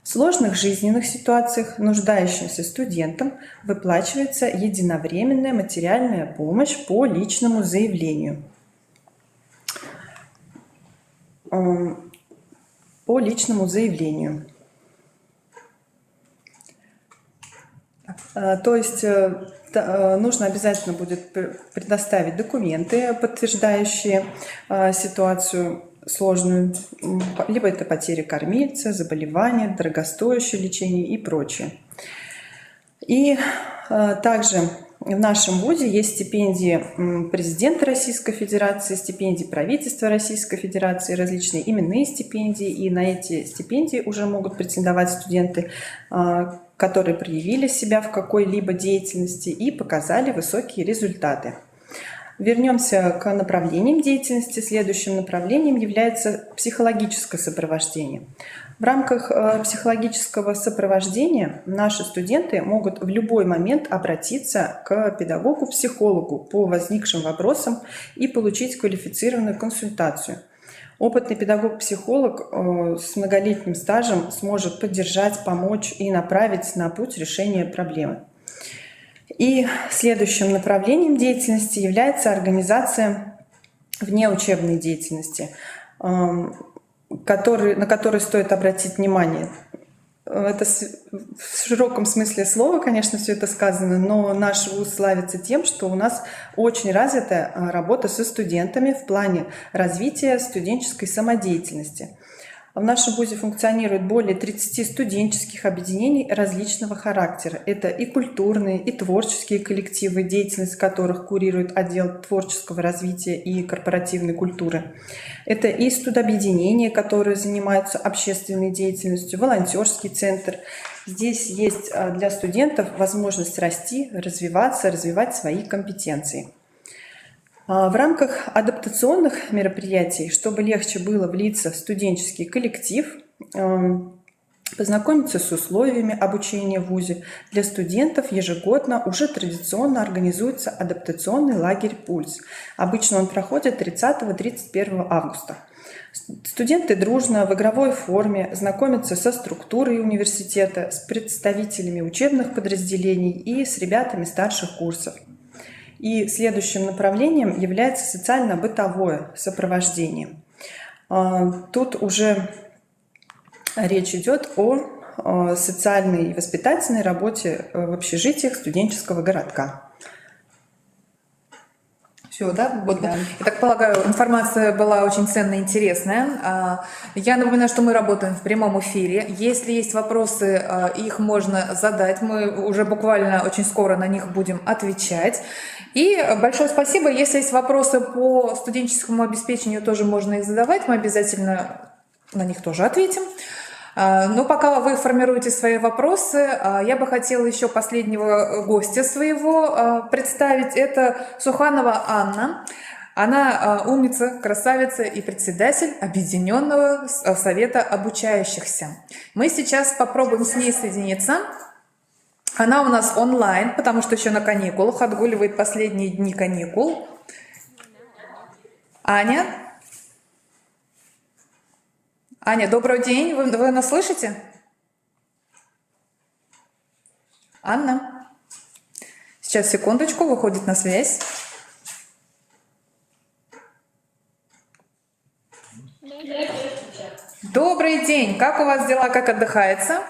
В сложных жизненных ситуациях нуждающимся студентам выплачивается единовременная материальная помощь по личному заявлению. По личному заявлению. То есть нужно обязательно будет предоставить документы, подтверждающие ситуацию сложную, либо это потеря кормильца, заболевания, дорогостоящее лечение и прочее. И также в нашем вузе есть стипендии президента Российской Федерации, стипендии правительства Российской Федерации, различные именные стипендии. И на эти стипендии уже могут претендовать студенты, которые проявили себя в какой-либо деятельности и показали высокие результаты. Вернемся к направлениям деятельности. Следующим направлением является психологическое сопровождение. В рамках психологического сопровождения наши студенты могут в любой момент обратиться к педагогу-психологу по возникшим вопросам и получить квалифицированную консультацию. Опытный педагог-психолог с многолетним стажем сможет поддержать, помочь и направить на путь решения проблемы. И следующим направлением деятельности является организация внеучебной деятельности, на которой стоит обратить внимание. Это в широком смысле слова, конечно, все это сказано, но наш вуз славится тем, что у нас очень развитая работа со студентами в плане развития студенческой самодеятельности. В нашем вузе функционирует более 30 студенческих объединений различного характера. Это и культурные, и творческие коллективы, деятельность которых курирует отдел творческого развития и корпоративной культуры. Это и студобъединения, которые занимаются общественной деятельностью, волонтерский центр. Здесь есть для студентов возможность расти, развиваться, развивать свои компетенции. В рамках адаптационных мероприятий, чтобы легче было влиться в студенческий коллектив, познакомиться с условиями обучения в вузе, для студентов ежегодно уже традиционно организуется адаптационный лагерь «Пульс». Обычно он проходит 30-31 августа. Студенты дружно в игровой форме знакомятся со структурой университета, с представителями учебных подразделений и с ребятами старших курсов. И следующим направлением является социально-бытовое сопровождение. Тут уже речь идет о социальной и воспитательной работе в общежитиях студенческого городка. Все, да? Вот, да. Я так полагаю, информация была очень ценная и интересная. Я напоминаю, что мы работаем в прямом эфире. Если есть вопросы, их можно задать. Мы уже буквально очень скоро на них будем отвечать. И большое спасибо. Если есть вопросы по студенческому обеспечению, тоже можно их задавать. Мы обязательно на них тоже ответим. Но пока вы формируете свои вопросы, я бы хотела еще последнего гостя своего представить. Это Суханова Анна. Она умница, красавица и председатель Объединенного совета обучающихся. Мы сейчас попробуем с ней соединиться. Она у нас онлайн, потому что еще на каникулах, отгуливает последние дни каникул. Аня? Аня, добрый день. Вы нас слышите? Анна? Сейчас, секундочку, выходит на связь. Добрый день. Как у вас дела, как отдыхается?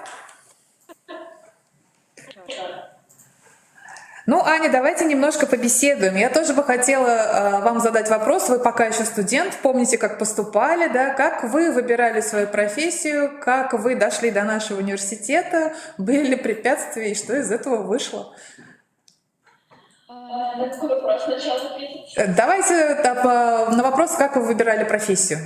Ну, Аня, давайте немножко побеседуем. Я тоже бы хотела вам задать вопрос. Вы пока еще студент, помните, как поступали, да? Как вы выбирали свою профессию, как вы дошли до нашего университета, были ли препятствия и что из этого вышло? На какой вопрос сначала ответить? Давайте на вопрос, как вы выбирали профессию.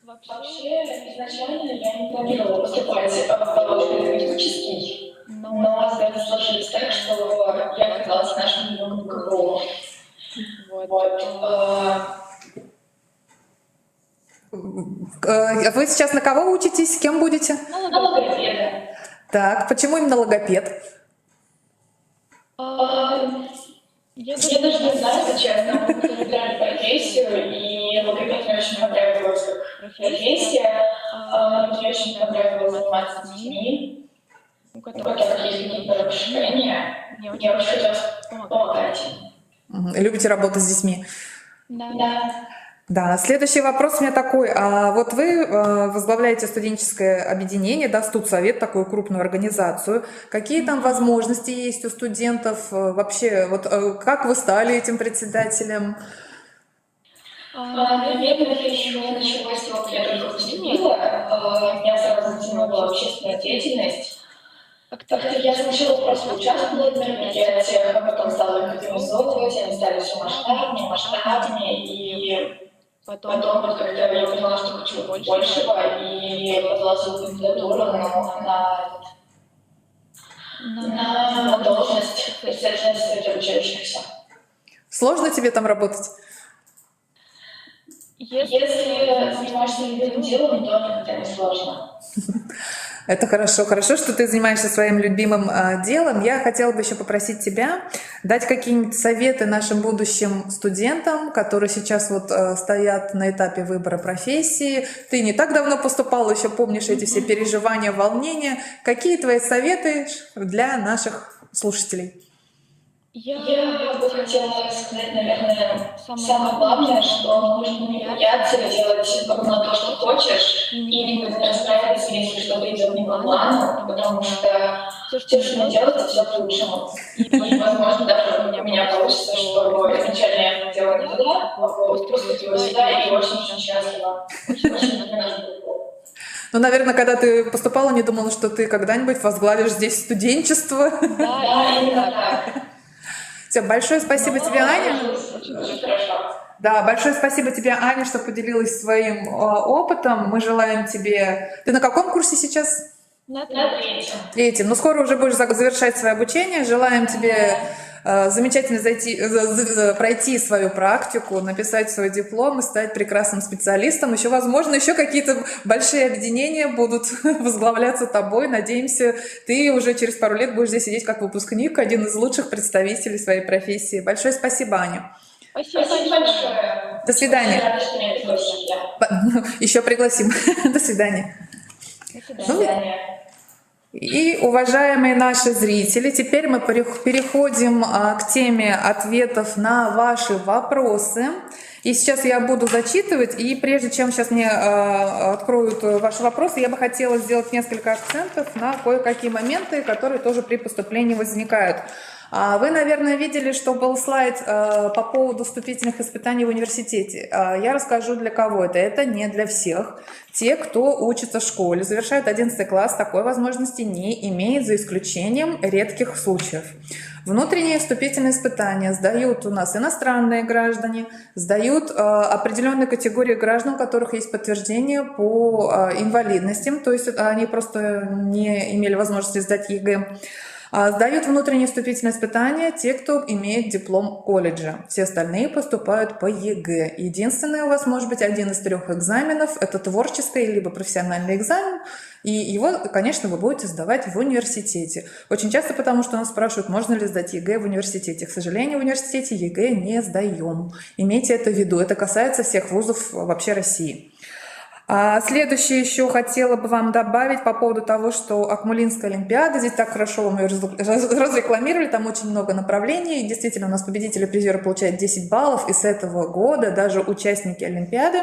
Вообще, изначально я не планировала поступать в педагогический. Но тогда сложилось так, что я оказалась в нашем ребенку КФУ. Вы сейчас на кого учитесь? Кем будете? На логопеда. Так, почему именно логопед? Я даже не знаю, если честно. Мы выбирали профессию, и логопед мне очень понравилась как профессия. Мне очень понравилось заниматься с детьми. У которых есть какие-то нарушения, мне очень хотелось помогать им. Любите работать с детьми? Да. Да, следующий вопрос у меня такой. Вот вы возглавляете студенческое объединение, да, студсовет, такую крупную организацию. Какие там возможности есть у студентов? Вообще, вот как вы стали этим председателем? Наверное, это еще началось с того, как я только поступила. Меня сразу затянула общественная деятельность. Как-то я сначала просто участвовала в мероприятиях, а потом стала их организовывать, они стали все масштабнее, и потом вот как-то я поняла, что хочу большего, и подала свою кандидатуру на должность председателя совета обучающихся. Сложно тебе там работать? Если занимаешься любимым делом, то никогда не сложно. Это хорошо. Хорошо, что ты занимаешься своим любимым делом. Я хотела бы еще попросить тебя дать какие-нибудь советы нашим будущим студентам, которые сейчас вот стоят на этапе выбора профессии. Ты не так давно поступала, еще помнишь эти все переживания, волнения. Какие твои советы для наших слушателей? Я бы хотела сказать, наверное, самое главное, что нужно не бояться делать ровно то, что хочешь, и никогда не расстраиваться, если что-то идет не по плану, потому что все, что мы делаем, это все к лучшему. И, возможно, даже у меня получится, что изначально я хотела не туда, а вот поступила сюда, и очень-очень счастлива. Очень для нас было. Ну, наверное, когда ты поступала, не думала, что ты когда-нибудь возглавишь здесь студенчество. Да, именно так. Все, большое спасибо тебе, Аня. Очень хорошо. Да, большое спасибо тебе, Аня, что поделилась своим опытом. Мы желаем тебе... Ты на каком курсе сейчас? На третьем. Третьем. Ну, скоро уже будешь завершать свое обучение. Желаем тебе замечательно пройти свою практику, написать свой диплом и стать прекрасным специалистом. Еще, возможно, еще какие-то большие объединения будут возглавляться тобой. Надеемся, ты уже через пару лет будешь здесь сидеть как выпускник, один из лучших представителей своей профессии. Большое спасибо, Аня. Спасибо большое. До свидания. Рада, что меня пригласили. Еще пригласим. До свидания. До свидания. И, уважаемые наши зрители, теперь мы переходим к теме ответов на ваши вопросы. И сейчас я буду зачитывать, и прежде чем сейчас мне откроют ваши вопросы, я бы хотела сделать несколько акцентов на кое-какие моменты, которые тоже при поступлении возникают. Вы, наверное, видели, что был слайд по поводу вступительных испытаний в университете. Я расскажу, для кого это. Это не для всех. Те, кто учится в школе, завершают 11 класс, такой возможности не имеет, за исключением редких случаев. Внутренние вступительные испытания сдают у нас иностранные граждане, сдают определенные категории граждан, у которых есть подтверждение по инвалидностям, то есть они просто не имели возможности сдать ЕГЭ. Сдают внутренние вступительные испытания те, кто имеет диплом колледжа. Все остальные поступают по ЕГЭ. Единственное, у вас может быть один из 3 экзаменов. Это творческий либо профессиональный экзамен. И его, конечно, вы будете сдавать в университете. Очень часто потому, что нас спрашивают, можно ли сдать ЕГЭ в университете. К сожалению, в университете ЕГЭ не сдаем. Имейте это в виду. Это касается всех вузов вообще России. Следующее еще хотела бы вам добавить по поводу того, что Акмулинская олимпиада, здесь так хорошо мы ее разрекламировали, там очень много направлений, и действительно у нас победители и призеры получают 10 баллов, и с этого года даже участники олимпиады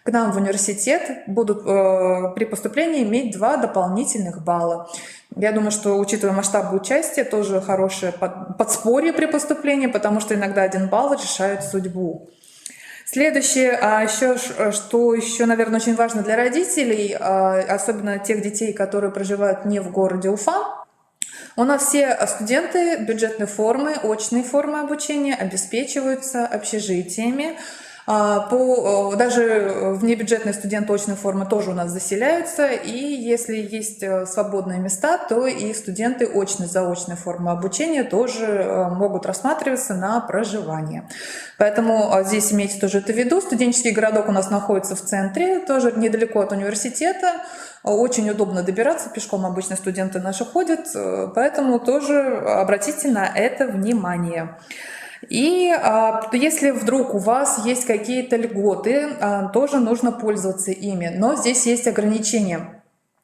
к нам в университет будут при поступлении иметь 2 дополнительных балла. Я думаю, что, учитывая масштабы участия, тоже хорошее подспорье при поступлении, потому что иногда 1 балл решает судьбу. Следующее, что еще, наверное, очень важно для родителей, особенно тех детей, которые проживают не в городе Уфа. У нас все студенты бюджетной формы, очной формы обучения обеспечиваются общежитиями. Даже внебюджетные студенты очной формы тоже у нас заселяются, и если есть свободные места, то и студенты очной, заочной формы обучения тоже могут рассматриваться на проживание. Поэтому здесь имейте тоже это в виду. Студенческий городок у нас находится в центре, тоже недалеко от университета. Очень удобно добираться, пешком обычно студенты наши ходят, поэтому тоже обратите на это внимание. И если вдруг у вас есть какие-то льготы, тоже нужно пользоваться ими. Но здесь есть ограничения.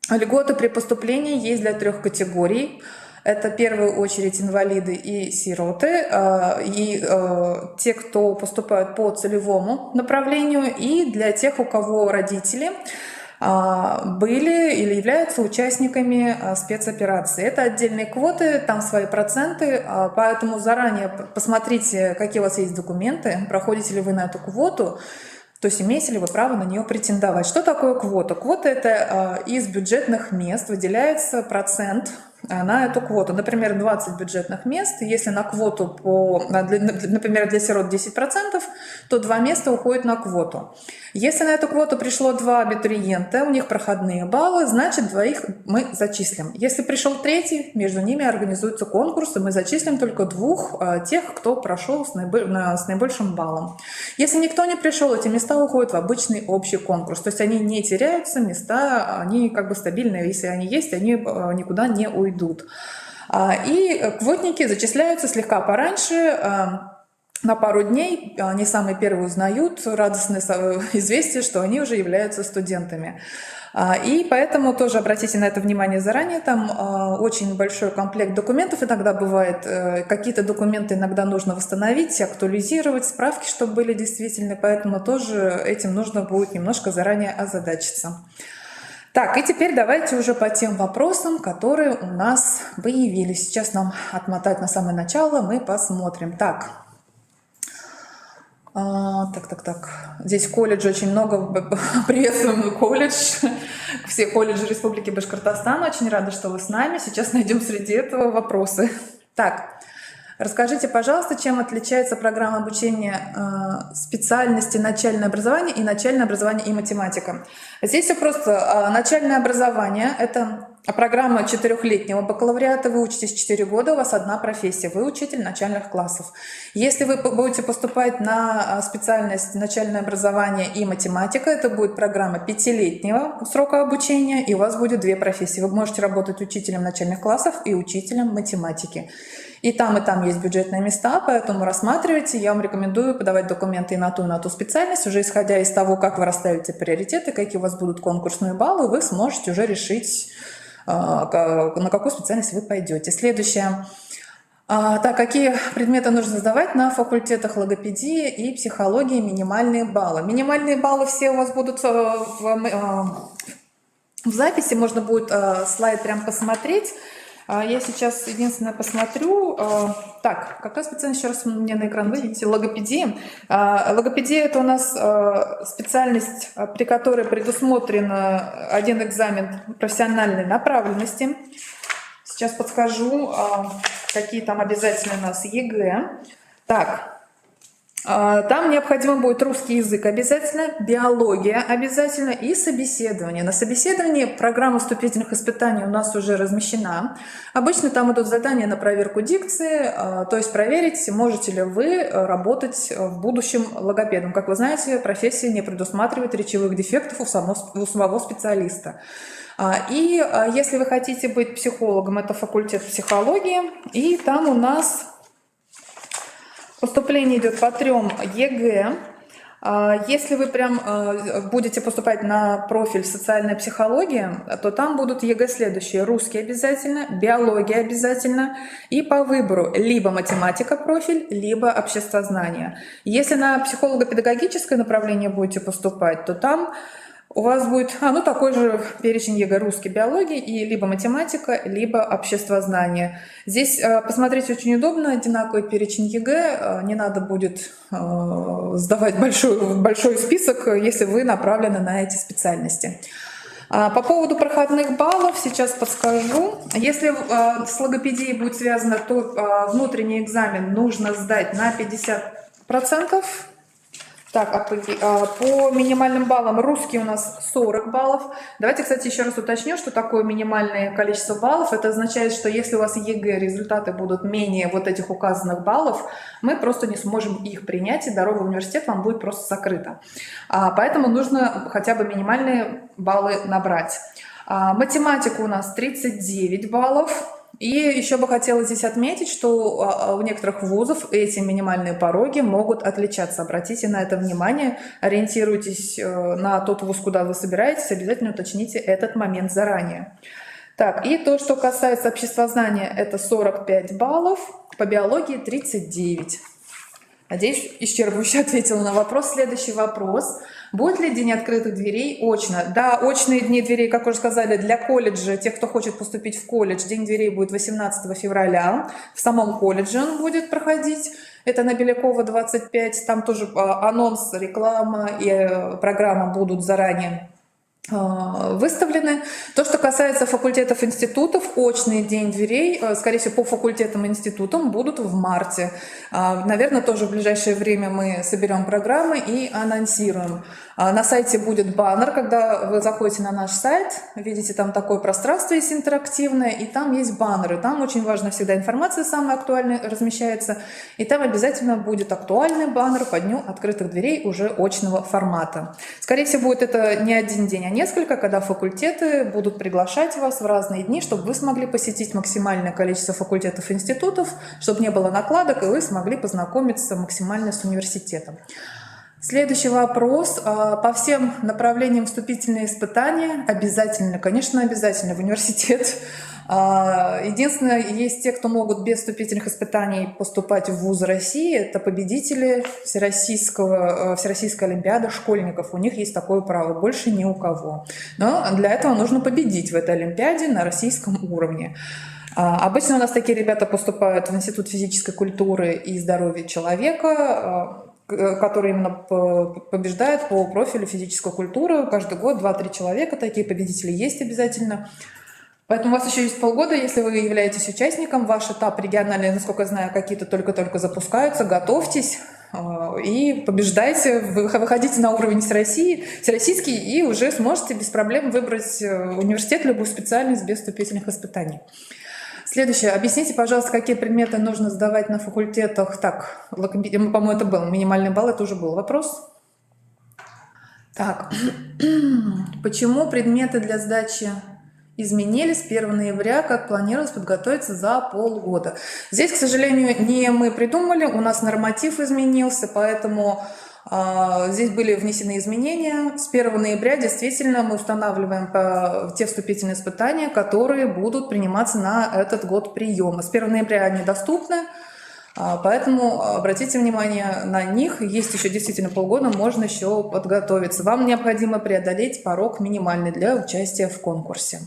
Льготы при поступлении есть для 3 категорий. Это в первую очередь инвалиды и сироты, и те, кто поступают по целевому направлению, и для тех, у кого родители были или являются участниками спецоперации. Это отдельные квоты, там свои проценты, поэтому заранее посмотрите, какие у вас есть документы, проходите ли вы на эту квоту, то есть имеете ли вы право на нее претендовать. Что такое квота? Квота – это из бюджетных мест выделяется процент на эту квоту. Например, 20 бюджетных мест. Если на квоту, например, для сирот 10%, то 2 места уходят на квоту. Если на эту квоту пришло 2 абитуриента, у них проходные баллы, значит 2 мы зачислим. Если пришел 3, между ними организуется конкурс, и мы зачислим только 2 тех, кто прошел с наибольшим баллом. Если никто не пришел, эти места уходят в обычный общий конкурс. То есть они не теряются, места, они как бы стабильные. Если они есть, они никуда не уйдут. И квотники зачисляются слегка пораньше, на пару дней они самые первые узнают радостное известие, что они уже являются студентами. И поэтому тоже обратите на это внимание заранее. Там очень большой комплект документов иногда бывает. Какие-то документы иногда нужно восстановить, актуализировать, справки, чтобы были действительны. Поэтому тоже этим нужно будет немножко заранее озадачиться. Так, и теперь давайте уже по тем вопросам, которые у нас появились. Сейчас нам отмотать на самое начало, мы посмотрим. Так. Здесь колледж очень много. Приветствуем колледж. Все колледжи Республики Башкортостан. Очень рада, что вы с нами. Сейчас найдем среди этого вопросы. Так, расскажите, пожалуйста, чем отличается программа обучения специальности начальное образование и начальное образование и математика. Здесь все просто. Начальное образование – это программа 4-летнего бакалавриата. Вы учитесь 4 года, у вас одна профессия. Вы учитель начальных классов. Если вы будете поступать на специальность начальное образование и математика, это будет программа 5-летнего срока обучения, и у вас будет 2 профессии. Вы можете работать учителем начальных классов и учителем математики. И там есть бюджетные места, поэтому рассматривайте. Я вам рекомендую подавать документы и на ту специальность. Уже исходя из того, как вы расставите приоритеты, какие у вас будут конкурсные баллы, вы сможете уже решить, на какую специальность вы пойдете. Следующее. Так, какие предметы нужно сдавать на факультетах логопедии и психологии? Минимальные баллы. Минимальные баллы все у вас будут в записи. Можно будет слайд прям посмотреть. Я сейчас единственное посмотрю. Так, какая специальность, еще раз мне на экран выведите? Логопедия. Логопедия – это у нас специальность, при которой предусмотрен один экзамен профессиональной направленности. Сейчас подскажу, какие там обязательно у нас ЕГЭ. Так. Там необходимо будет русский язык обязательно, биология обязательно и собеседование. На собеседовании программа вступительных испытаний у нас уже размещена. Обычно там идут задания на проверку дикции, то есть проверить, можете ли вы работать в будущем логопедом. Как вы знаете, профессия не предусматривает речевых дефектов у самого специалиста. И если вы хотите быть психологом, это факультет психологии, и там у нас поступление идет по 3 ЕГЭ. Если вы прям будете поступать на профиль социальная психология, то там будут ЕГЭ следующие. Русский обязательно, биология обязательно. И по выбору либо математика профиль, либо обществознание. Если на психолого-педагогическое направление будете поступать, то там у вас будет такой же перечень ЕГЭ русский, биологии, и либо математика, либо обществознание. Здесь, посмотрите, очень удобно, одинаковый перечень ЕГЭ, не надо будет сдавать большой список, если вы направлены на эти специальности. По поводу проходных баллов сейчас подскажу. Если с логопедией будет связано, то внутренний экзамен нужно сдать на 50%. Так, по минимальным баллам русский у нас 40 баллов. Давайте, кстати, еще раз уточню, что такое минимальное количество баллов. Это означает, что если у вас ЕГЭ результаты будут менее вот этих указанных баллов, мы просто не сможем их принять, и дорога в университет вам будет просто закрыта. Поэтому нужно хотя бы минимальные баллы набрать. Математика у нас 39 баллов. И еще бы хотела здесь отметить, что у некоторых вузов эти минимальные пороги могут отличаться. Обратите на это внимание, ориентируйтесь на тот вуз, куда вы собираетесь, обязательно уточните этот момент заранее. Так, и то, что касается обществознания, это 45 баллов, по биологии 39. Надеюсь, исчерпывающе ответила на вопрос. Следующий вопрос. Будет ли день открытых дверей очно? Да, очные дни дверей, как уже сказали, для колледжа, тех, кто хочет поступить в колледж, день дверей будет 18 февраля. В самом колледже он будет проходить. Это на Белякова 25. Там тоже анонс, реклама и программа будут заранее выставлены. То, что касается факультетов, институтов, очный день дверей, скорее всего, по факультетам и институтам будут в марте. Наверное, тоже в ближайшее время мы соберем программы и анонсируем. На сайте будет баннер, когда вы заходите на наш сайт, видите, там такое пространство есть интерактивное, и там есть баннеры. Там очень важно всегда информация самая актуальная размещается, и там обязательно будет актуальный баннер по дню открытых дверей уже очного формата. Скорее всего, будет это не один день, а несколько, когда факультеты будут приглашать вас в разные дни, чтобы вы смогли посетить максимальное количество факультетов и институтов, чтобы не было накладок, и вы смогли познакомиться максимально с университетом. Следующий вопрос. По всем направлениям вступительные испытания обязательно, конечно, обязательно в университет. Единственное, есть те, кто могут без вступительных испытаний поступать в вузы России. Это победители Всероссийской олимпиады школьников. У них есть такое право, больше ни у кого. Но для этого нужно победить в этой олимпиаде на российском уровне. Обычно у нас такие ребята поступают в Институт физической культуры и здоровья человека, который именно побеждает по профилю физической культуры. Каждый год 2-3 человека, такие победители есть обязательно. Поэтому у вас еще есть полгода, если вы являетесь участником. Ваш этап региональный, насколько я знаю, какие-то только-только запускаются. Готовьтесь и побеждайте, выходите на уровень всероссийский и уже сможете без проблем выбрать университет, любую специальность без вступительных испытаний. Следующее. Объясните, пожалуйста, какие предметы нужно сдавать на факультетах. Так, по-моему, это был минимальный балл, это уже был вопрос. Так, почему предметы для сдачи изменились с 1 ноября, как планировалось подготовиться за полгода? Здесь, к сожалению, не мы придумали, у нас норматив изменился, поэтому здесь были внесены изменения. С 1 ноября действительно мы устанавливаем те вступительные испытания, которые будут приниматься на этот год приема. С 1 ноября они доступны, поэтому обратите внимание на них. Есть еще действительно полгода, можно еще подготовиться. Вам необходимо преодолеть порог минимальный для участия в конкурсе.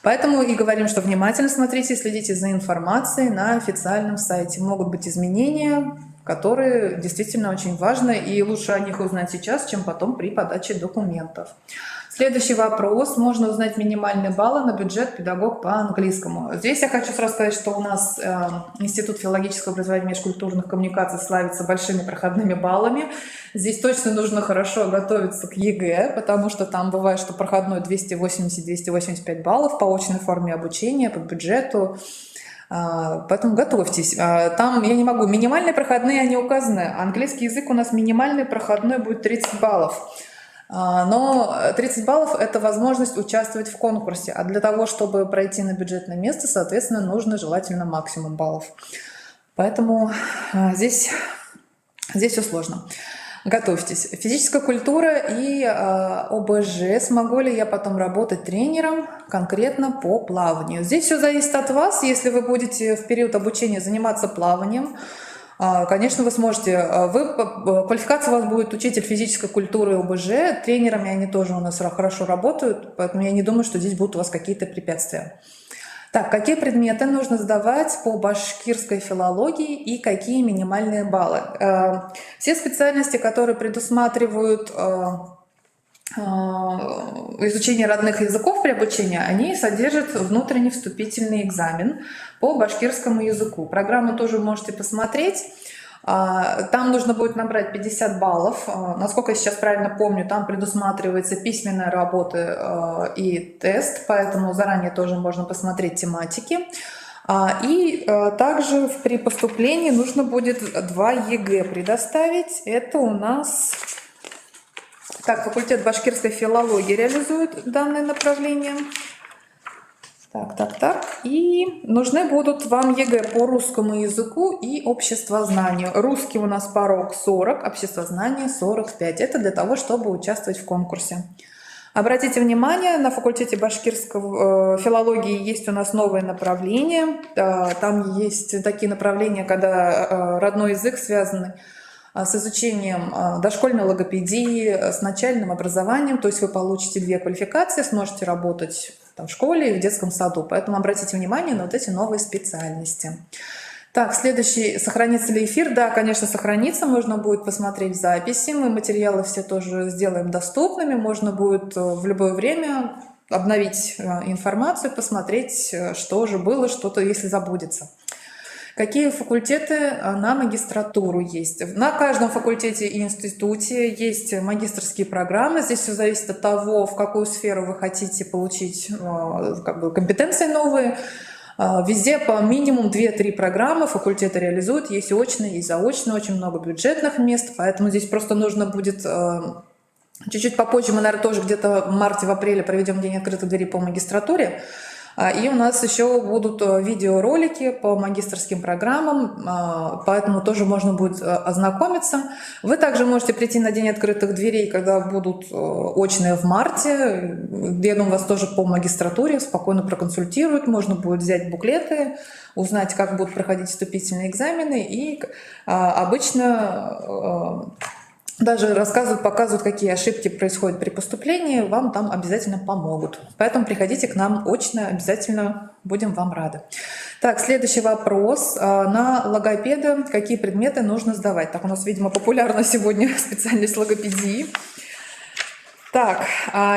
Поэтому и говорим, что внимательно смотрите, следите за информацией на официальном сайте. Могут быть изменения, которые действительно очень важны, и лучше о них узнать сейчас, чем потом при подаче документов. Следующий вопрос. Можно узнать минимальные баллы на бюджет педагог по английскому. Здесь я хочу сразу сказать, что у нас Институт филологического образования и межкультурных коммуникаций славится большими проходными баллами. Здесь точно нужно хорошо готовиться к ЕГЭ, потому что там бывает, что проходной 280-285 баллов по очной форме обучения, по бюджету. Поэтому готовьтесь. Там, я не могу, минимальные проходные, они указаны. Английский язык у нас минимальный проходной будет 30 баллов. Но 30 баллов – это возможность участвовать в конкурсе. А для того, чтобы пройти на бюджетное место, соответственно, нужно желательно максимум баллов. Поэтому здесь все сложно. Готовьтесь. Физическая культура и ОБЖ. Смогу ли я потом работать тренером конкретно по плаванию? Здесь все зависит от вас. Если вы будете в период обучения заниматься плаванием, конечно, вы сможете. Квалификация у вас будет учитель физической культуры и ОБЖ. Тренерами они тоже у нас хорошо работают, поэтому я не думаю, что здесь будут у вас какие-то препятствия. Так, какие предметы нужно сдавать по башкирской филологии и какие минимальные баллы? Все специальности, которые предусматривают изучение родных языков при обучении, они содержат внутренний вступительный экзамен по башкирскому языку. Программу тоже можете посмотреть. Там нужно будет набрать 50 баллов. Насколько я сейчас правильно помню, там предусматривается письменная работа и тест, поэтому заранее тоже можно посмотреть тематики. И также при поступлении нужно будет 2 ЕГЭ предоставить. Это у нас... Так, факультет башкирской филологии реализует данное направление. Так. И нужны будут вам ЕГЭ по русскому языку и обществознанию. Русский у нас порог 40, обществознание 45. Это для того, чтобы участвовать в конкурсе. Обратите внимание, на факультете башкирской филологии есть у нас новое направление. Там есть такие направления, когда родной язык связан с изучением дошкольной логопедии, с начальным образованием. То есть вы получите 2 квалификации, сможете работать в школе и в детском саду. Поэтому обратите внимание на вот эти новые специальности. Так, следующий. Сохранится ли эфир? Да, конечно, сохранится. Можно будет посмотреть записи. Мы материалы все тоже сделаем доступными. Можно будет в любое время обновить информацию, посмотреть, что же было, что-то, если забудется. Какие факультеты на магистратуру есть? На каждом факультете и институте есть магистерские программы. Здесь все зависит от того, в какую сферу вы хотите получить компетенции новые. Везде по минимум 2-3 программы факультеты реализуют. Есть очные, есть заочные, очень много бюджетных мест. Поэтому здесь просто нужно будет Чуть-чуть попозже мы, наверное, тоже где-то в марте, в апреле проведем день открытых дверей по магистратуре. И у нас еще будут видеоролики по магистерским программам, поэтому тоже можно будет ознакомиться. Вы также можете прийти на день открытых дверей, когда будут очные в марте. Я думаю, вас тоже по магистратуре спокойно проконсультируют. Можно будет взять буклеты, узнать, как будут проходить вступительные экзамены. И обычно даже рассказывают, показывают, какие ошибки происходят при поступлении, вам там обязательно помогут. Поэтому приходите к нам очно, обязательно будем вам рады. Так, следующий вопрос. На логопеда какие предметы нужно сдавать? Так, у нас, видимо, популярна сегодня специальность логопедии. Так,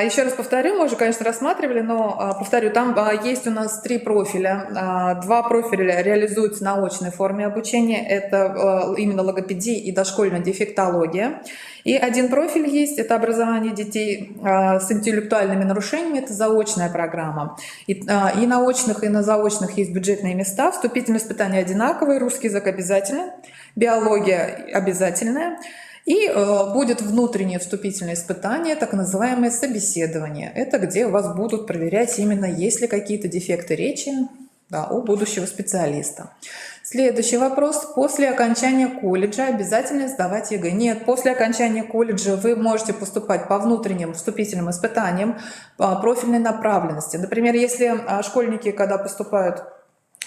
еще раз повторю, мы уже, конечно, рассматривали, но повторю, там есть у нас 3 профиля. 2 профиля реализуются на очной форме обучения, это именно логопедия и дошкольная дефектология. И 1 профиль есть, это образование детей с интеллектуальными нарушениями, это заочная программа. И на очных, и на заочных есть бюджетные места, вступительные испытания одинаковые, русский язык обязательно, биология обязательная. И будет внутреннее вступительное испытание, так называемое собеседование. Это где у вас будут проверять именно, есть ли какие-то дефекты речи, да, у будущего специалиста. Следующий вопрос. После окончания колледжа обязательно сдавать ЕГЭ? Нет, после окончания колледжа вы можете поступать по внутренним вступительным испытаниям профильной направленности. Например, если школьники, когда поступают,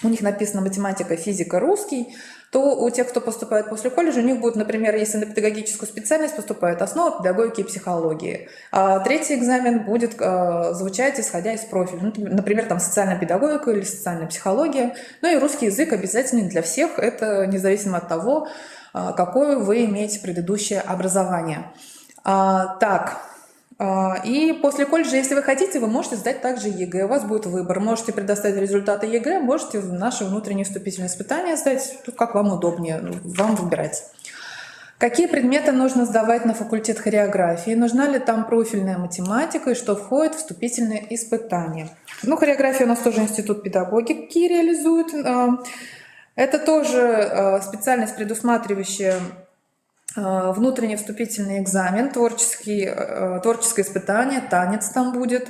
у них написано математика, физика, русский, то у тех, кто поступает после колледжа, у них будет, например, если на педагогическую специальность поступают, основа педагогики и психологии. А 3-й экзамен будет звучать, исходя из профиля. Например, там социальная педагогика или социальная психология. Ну и русский язык обязательный для всех, это независимо от того, какое вы имеете предыдущее образование. И после колледжа, если вы хотите, вы можете сдать также ЕГЭ. У вас будет выбор. Можете предоставить результаты ЕГЭ, можете наши внутренние вступительные испытания сдать, как вам удобнее, вам выбирать. Какие предметы нужно сдавать на факультет хореографии? Нужна ли там профильная математика и что входит в вступительные испытания? Ну, хореография у нас тоже институт педагогики реализует. Это тоже специальность, предусматривающая внутренний вступительный экзамен, творческое испытание, танец там будет.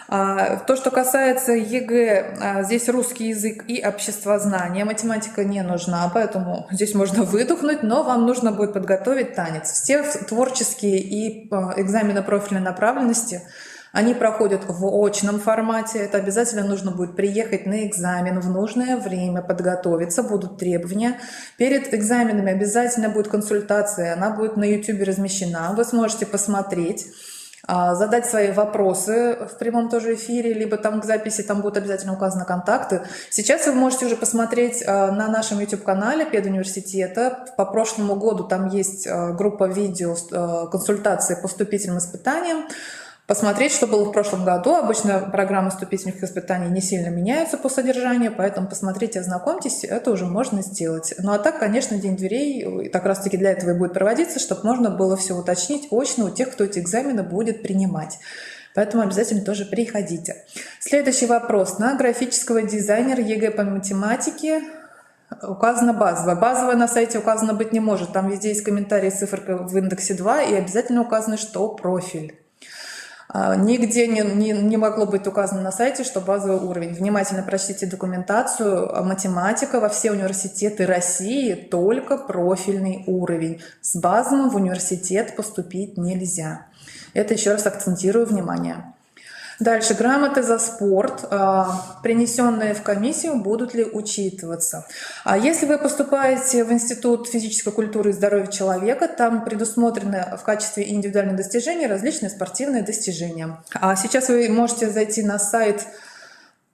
То, что касается ЕГЭ, здесь русский язык и обществознание. Математика не нужна, поэтому здесь можно выдохнуть, но вам нужно будет подготовить танец. Все творческие и экзамены профильной направленности, они проходят в очном формате. Это обязательно нужно будет приехать на экзамен в нужное время, подготовиться, будут требования. Перед экзаменами обязательно будет консультация, она будет на YouTube размещена. Вы сможете посмотреть, задать свои вопросы в прямом тоже эфире, либо там к записи, там будут обязательно указаны контакты. Сейчас вы можете уже посмотреть на нашем YouTube-канале педуниверситета. По прошлому году там есть группа видео консультации по вступительным испытаниям. Посмотреть, что было в прошлом году. Обычно программы вступительных испытаний не сильно меняются по содержанию, поэтому посмотрите, ознакомьтесь, это уже можно сделать. Ну а так, конечно, День дверей как раз-таки для этого и будет проводиться, чтобы можно было все уточнить очно у тех, кто эти экзамены будет принимать. Поэтому обязательно тоже приходите. Следующий вопрос. На графического дизайнера ЕГЭ по математике указано базовая. Базовая на сайте указано быть не может. Там везде есть комментарии с цифрой в индексе 2 и обязательно указано, что профиль. Нигде не могло быть указано на сайте, что базовый уровень. Внимательно прочтите документацию. Математика во все университеты России только профильный уровень. С базовым в университет поступить нельзя. Это еще раз акцентирую внимание. Дальше. Грамоты за спорт, принесенные в комиссию, будут ли учитываться? Если вы поступаете в Институт физической культуры и здоровья человека, там предусмотрены в качестве индивидуальных достижений различные спортивные достижения. Сейчас вы можете зайти на сайт,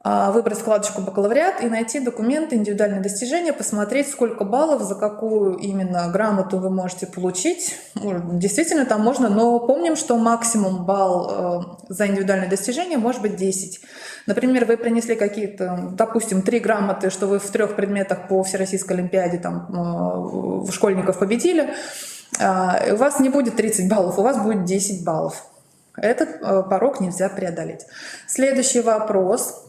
выбрать вкладочку «Бакалавриат» и найти документы «Индивидуальные достижения», посмотреть, сколько баллов, за какую именно грамоту вы можете получить. Действительно, там можно, но помним, что максимум балл за индивидуальные достижения может быть 10. Например, вы принесли какие-то, допустим, 3 грамоты, что вы в 3 предметах по Всероссийской олимпиаде там, школьников победили, у вас не будет 30 баллов, у вас будет 10 баллов. Этот порог нельзя преодолеть. Следующий вопрос.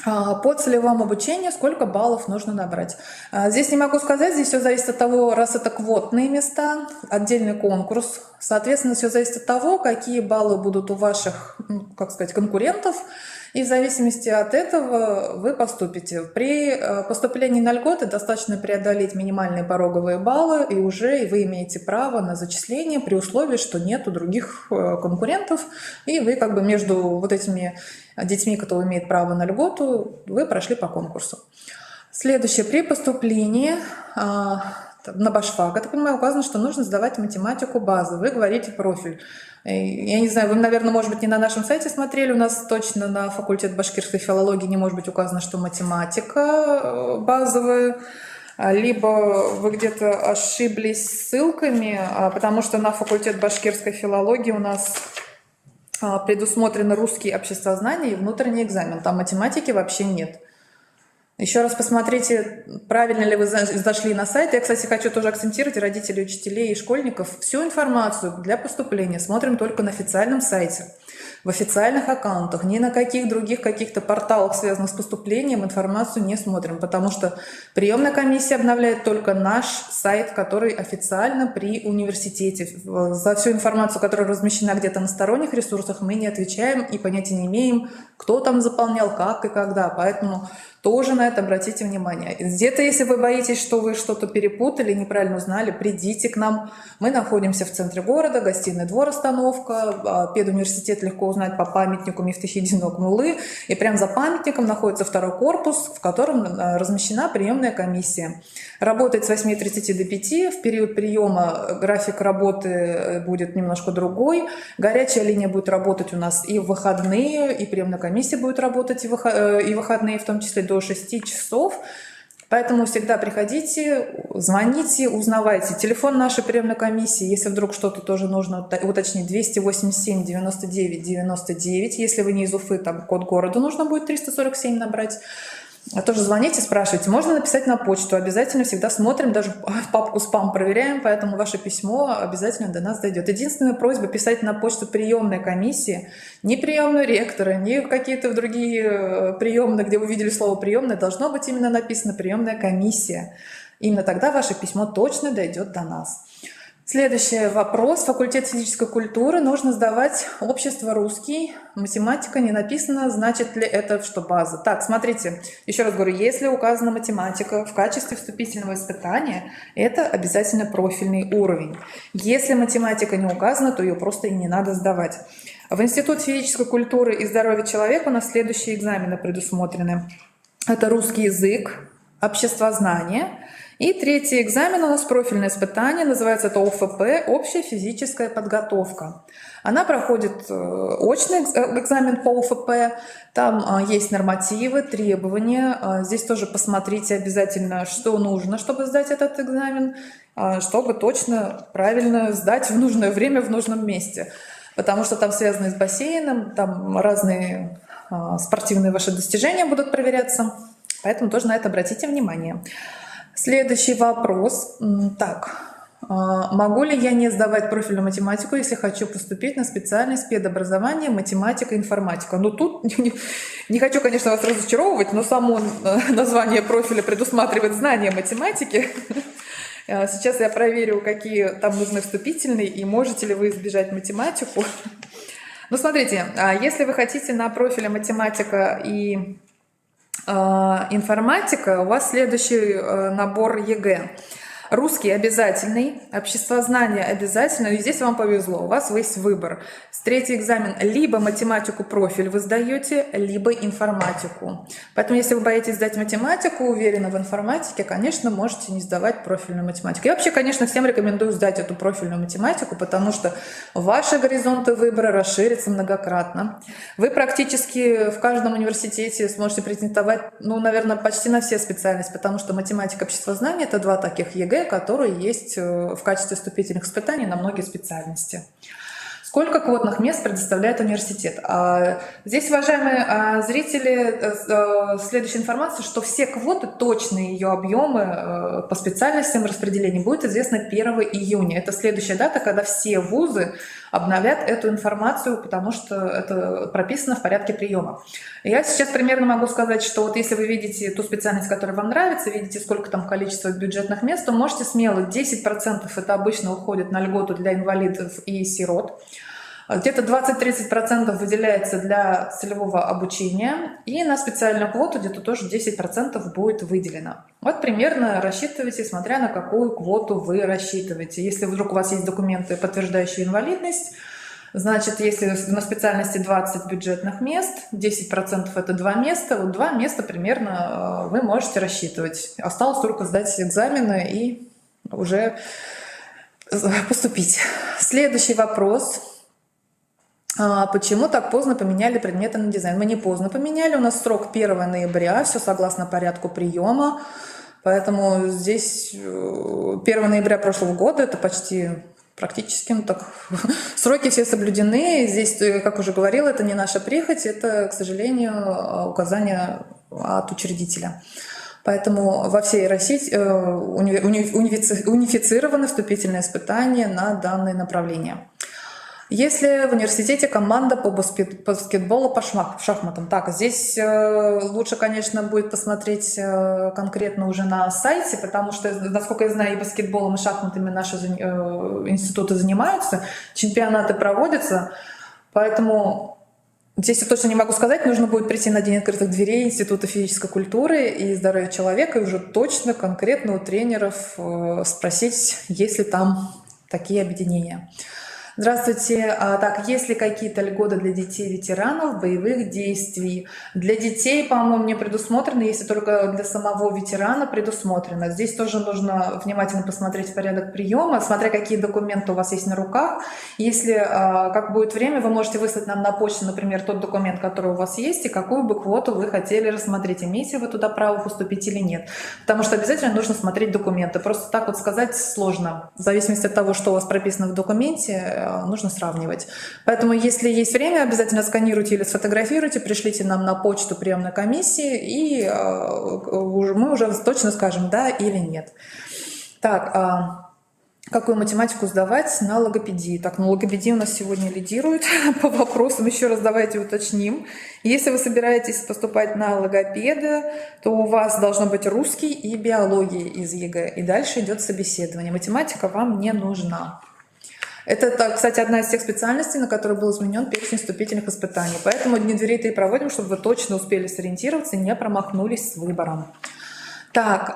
По целевому обучению сколько баллов нужно набрать? Здесь не могу сказать, здесь все зависит от того, раз это квотные места, отдельный конкурс. Соответственно, все зависит от того, какие баллы будут у ваших, как сказать, конкурентов. И в зависимости от этого вы поступите. При поступлении на льготы достаточно преодолеть минимальные пороговые баллы, и уже вы имеете право на зачисление при условии, что нету других конкурентов, и вы как бы между вот этими детьми, кто имеет право на льготу, вы прошли по конкурсу. Следующее. При поступлении на башфак, я так понимаю, указано, что нужно сдавать математику базы. Вы говорите профиль. Я не знаю, вы, наверное, может быть, не на нашем сайте смотрели, у нас точно на факультет башкирской филологии не может быть указано, что математика базовая, либо вы где-то ошиблись ссылками, потому что на факультет башкирской филологии у нас предусмотрено русский обществознание и внутренний экзамен, там математики вообще нет. Еще раз посмотрите, правильно ли вы зашли на сайт. Я, кстати, хочу тоже акцентировать родителей, учителей и школьников. Всю информацию для поступления смотрим только на официальном сайте, в официальных аккаунтах. Ни на каких других каких-то порталах, связанных с поступлением, информацию не смотрим, потому что приемная комиссия обновляет только наш сайт, который официально при университете. За всю информацию, которая размещена где-то на сторонних ресурсах, мы не отвечаем и понятия не имеем, кто там заполнял, как и когда. Поэтому тоже на это обратите внимание. Где-то, если вы боитесь, что вы что-то перепутали, неправильно узнали, придите к нам. Мы находимся в центре города, гостиный двор, остановка. Педуниверситет легко узнать по памятнику Мифтахиддина Окмуллы. И прямо за памятником находится второй корпус, в котором размещена приемная комиссия. Работает с 8:30 до 5. В период приема график работы будет немножко другой. Горячая линия будет работать у нас и в выходные, и приемная комиссия будет работать и выходные, в том числе до 6 часов. Поэтому всегда приходите, звоните, узнавайте. Телефон нашей приемной комиссии, если вдруг что-то тоже нужно уточнить, 287 99 99. Если вы не из Уфы, там код города нужно будет 347 набрать. А тоже звоните, спрашивайте. Можно написать на почту. Обязательно всегда смотрим, даже папку спам проверяем, поэтому ваше письмо обязательно до нас дойдет. Единственная просьба писать на почту приемной комиссии, не приемную ректора, не какие-то другие приемные, где вы видели слово приемная, должно быть именно написано приемная комиссия. Именно тогда ваше письмо точно дойдет до нас. Следующий вопрос. Факультет физической культуры нужно сдавать общество русский. Математика не написано, значит ли это, что база? Так, смотрите, еще раз говорю, если указана математика в качестве вступительного испытания, это обязательно профильный уровень. Если математика не указана, то ее просто и не надо сдавать. В Институт физической культуры и здоровья человека у нас следующие экзамены предусмотрены. Это русский язык, обществознание. И третий экзамен у нас профильное испытание, называется это ОФП, общая физическая подготовка. Она проходит очный экзамен по ОФП, там есть нормативы, требования. Здесь тоже посмотрите обязательно, что нужно, чтобы сдать этот экзамен, чтобы точно правильно сдать в нужное время, в нужном месте. Потому что там связано с бассейном, там разные спортивные ваши достижения будут проверяться, поэтому тоже на это обратите внимание. Следующий вопрос. Так, могу ли я не сдавать профильную математику, если хочу поступить на специальность педобразования, математика, информатика? Ну, тут не хочу, конечно, вас разочаровывать, но само название профиля предусматривает знание математики. Сейчас я проверю, какие там нужны вступительные, и можете ли вы избежать математику. Ну, смотрите, если вы хотите на профиле математика и информатика, у вас следующий набор ЕГЭ. Русский обязательный, обществознание обязательно, и здесь вам повезло, у вас есть выбор. Третий экзамен либо математику профиль вы сдаете, либо информатику. Поэтому если вы боитесь сдать математику, уверены в информатике, конечно, можете не сдавать профильную математику. Я вообще, конечно, всем рекомендую сдать эту профильную математику, потому что ваши горизонты выбора расширятся многократно. Вы практически в каждом университете сможете претендовать, ну, наверное, почти на все специальности, потому что математика, обществознание – это два таких ЕГЭ, которые есть в качестве вступительных испытаний на многие специальности. Сколько квотных мест предоставляет университет? Здесь, уважаемые зрители, следующая информация, что все квоты, точные ее объемы по специальностям распределения будет известно 1 июня. Это следующая дата, когда все вузы обновят эту информацию, потому что это прописано в порядке приема. Я сейчас примерно могу сказать, что вот если вы видите ту специальность, которая вам нравится, видите, сколько там количество бюджетных мест, то можете смело 10% это обычно уходит на льготу для инвалидов и сирот. Где-то 20-30% выделяется для целевого обучения, и на специальную квоту где-то тоже 10% будет выделено. Вот примерно рассчитывайте, смотря на какую квоту вы рассчитываете. Если вдруг у вас есть документы, подтверждающие инвалидность, значит, если на специальности 20 бюджетных мест, 10% это 2 места, вот 2 места примерно вы можете рассчитывать. Осталось только сдать экзамены и уже поступить. Следующий вопрос. Почему так поздно поменяли предметы на дизайн? Мы не поздно поменяли, у нас срок 1 ноября, все согласно порядку приема, поэтому здесь 1 ноября прошлого года, это практически, ну так, сроки все соблюдены. Здесь, как уже говорила, это не наша прихоть, это, к сожалению, указание от учредителя. Поэтому во всей России унифицированы вступительные испытания на данные направления. Если в университете команда по баскетболу, по шахматам, так, здесь лучше, конечно, будет посмотреть конкретно уже на сайте, потому что, насколько я знаю, и баскетболом, и шахматами наши институты занимаются, чемпионаты проводятся, поэтому здесь я точно не могу сказать, нужно будет прийти на День открытых дверей Института физической культуры и здоровья человека и уже точно, конкретно у тренеров спросить, есть ли там такие объединения. Здравствуйте. Так, есть ли какие-то льготы для детей-ветеранов боевых действий? Для детей, по-моему, не предусмотрено, если только для самого ветерана предусмотрено. Здесь тоже нужно внимательно посмотреть порядок приема, смотря какие документы у вас есть на руках. Если, как будет время, вы можете выслать нам на почту, например, тот документ, который у вас есть, и какую бы квоту вы хотели рассмотреть, имеете вы туда право поступить или нет. Потому что обязательно нужно смотреть документы. Просто так вот сказать сложно. В зависимости от того, что у вас прописано в документе, нужно сравнивать. Поэтому, если есть время, обязательно сканируйте или сфотографируйте, пришлите нам на почту приемной комиссии, и мы уже точно скажем, да или нет. Так, какую математику сдавать на логопедии? Так, на логопедии у нас сегодня лидирует по вопросам. Еще раз давайте уточним. Если вы собираетесь поступать на логопеда, то у вас должно быть русский и биология из ЕГЭ. И дальше идет собеседование. Математика вам не нужна. Это, кстати, одна из тех специальностей, на которой был изменен перечень вступительных испытаний. Поэтому Дни дверей-то и проводим, чтобы вы точно успели сориентироваться и не промахнулись с выбором. Так,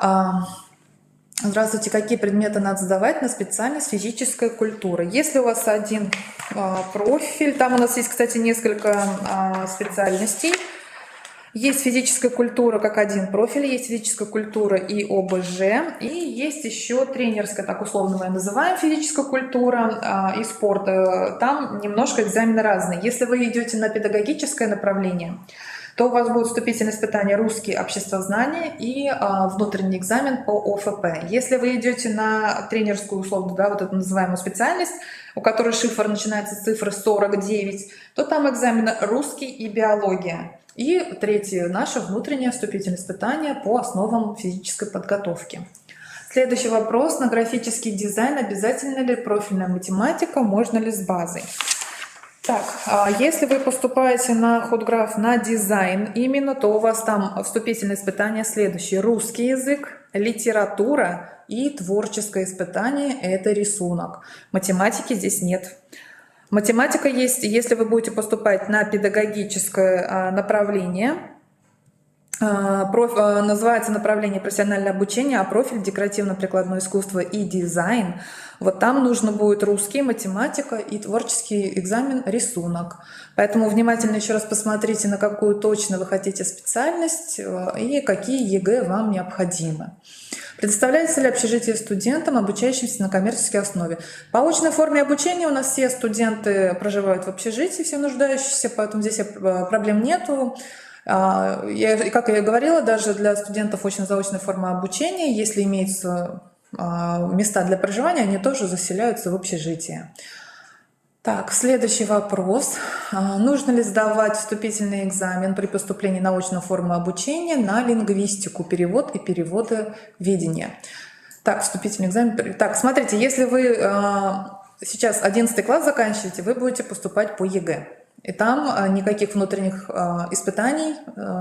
здравствуйте. Какие предметы надо сдавать на специальность физическая культура? Если у вас один профиль, там у нас есть, кстати, несколько специальностей. Есть физическая культура как один профиль, есть физическая культура и ОБЖ, и есть еще тренерская, так условно мы ее называем, физическая культура и спорт. Там немножко экзамены разные. Если вы идете на педагогическое направление, то у вас будет вступительное испытание русский, обществознание и внутренний экзамен по ОФП. Если вы идете на тренерскую, условно, да, вот эту называемую специальность, у которой шифр начинается с цифры 49, то там экзамены русский и биология. И третье, наше внутреннее вступительное испытание по основам физической подготовки. Следующий вопрос. На графический дизайн обязательно ли профильная математика, можно ли с базой? Так, если вы поступаете на худграф на дизайн именно, то у вас там вступительные испытания следующие. Русский язык, литература и творческое испытание – это рисунок. Математики здесь нет. Математика есть, если вы будете поступать на педагогическое направление, называется направление профессиональное обучение, а профиль декоративно-прикладное искусство и дизайн. Вот там нужно будет русский, математика и творческий экзамен рисунок. Поэтому внимательно еще раз посмотрите, на какую точно вы хотите специальность и какие ЕГЭ вам необходимы. Предоставляется ли общежитие студентам, обучающимся на коммерческой основе? По очной форме обучения у нас все студенты проживают в общежитии, все нуждающиеся, поэтому здесь проблем нету. Как я говорила, даже для студентов очно-заочной формы обучения, если имеются места для проживания, они тоже заселяются в общежитие. Так, следующий вопрос. Нужно ли сдавать вступительный экзамен при поступлении на очную форму обучения на лингвистику, перевод и переводоведение? Так, вступительный экзамен. Так, смотрите, если вы сейчас 11 класс заканчиваете, вы будете поступать по ЕГЭ. И там никаких внутренних испытаний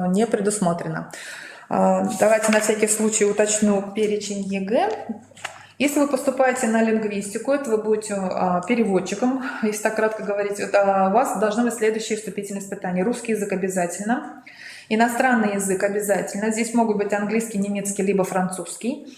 не предусмотрено. Давайте на всякий случай уточню перечень ЕГЭ. Если вы поступаете на лингвистику, это вы будете переводчиком, если так кратко говорить, у вас должны быть следующие вступительные испытания. Русский язык обязательно, иностранный язык обязательно. Здесь могут быть английский, немецкий, либо французский.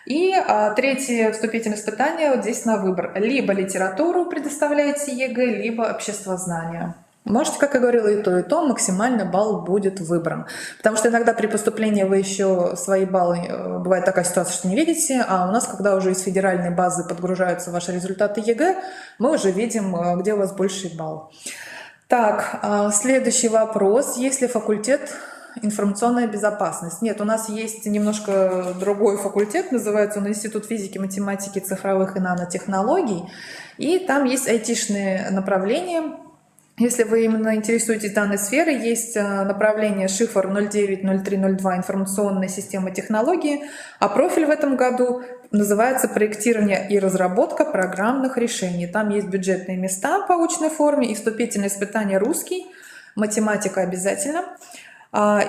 И третье вступительное испытание вот здесь на выбор. Либо литературу предоставляете ЕГЭ, либо обществознание. Можете, как я говорила, и то, максимальный балл будет выбран. Потому что иногда при поступлении вы еще свои баллы, бывает такая ситуация, что не видите, а у нас, когда уже из федеральной базы подгружаются ваши результаты ЕГЭ, мы уже видим, где у вас больший балл. Так, следующий вопрос. Есть ли факультет информационная безопасность? Нет, у нас есть немножко другой факультет, называется он Институт физики, математики, цифровых и нанотехнологий. И там есть айтишные направления. Если вы именно интересуетесь данной сферой, есть направление шифр 090302 информационная система технологии, а профиль в этом году называется проектирование и разработка программных решений. Там есть бюджетные места по очной форме и вступительные испытания русский, математика обязательно.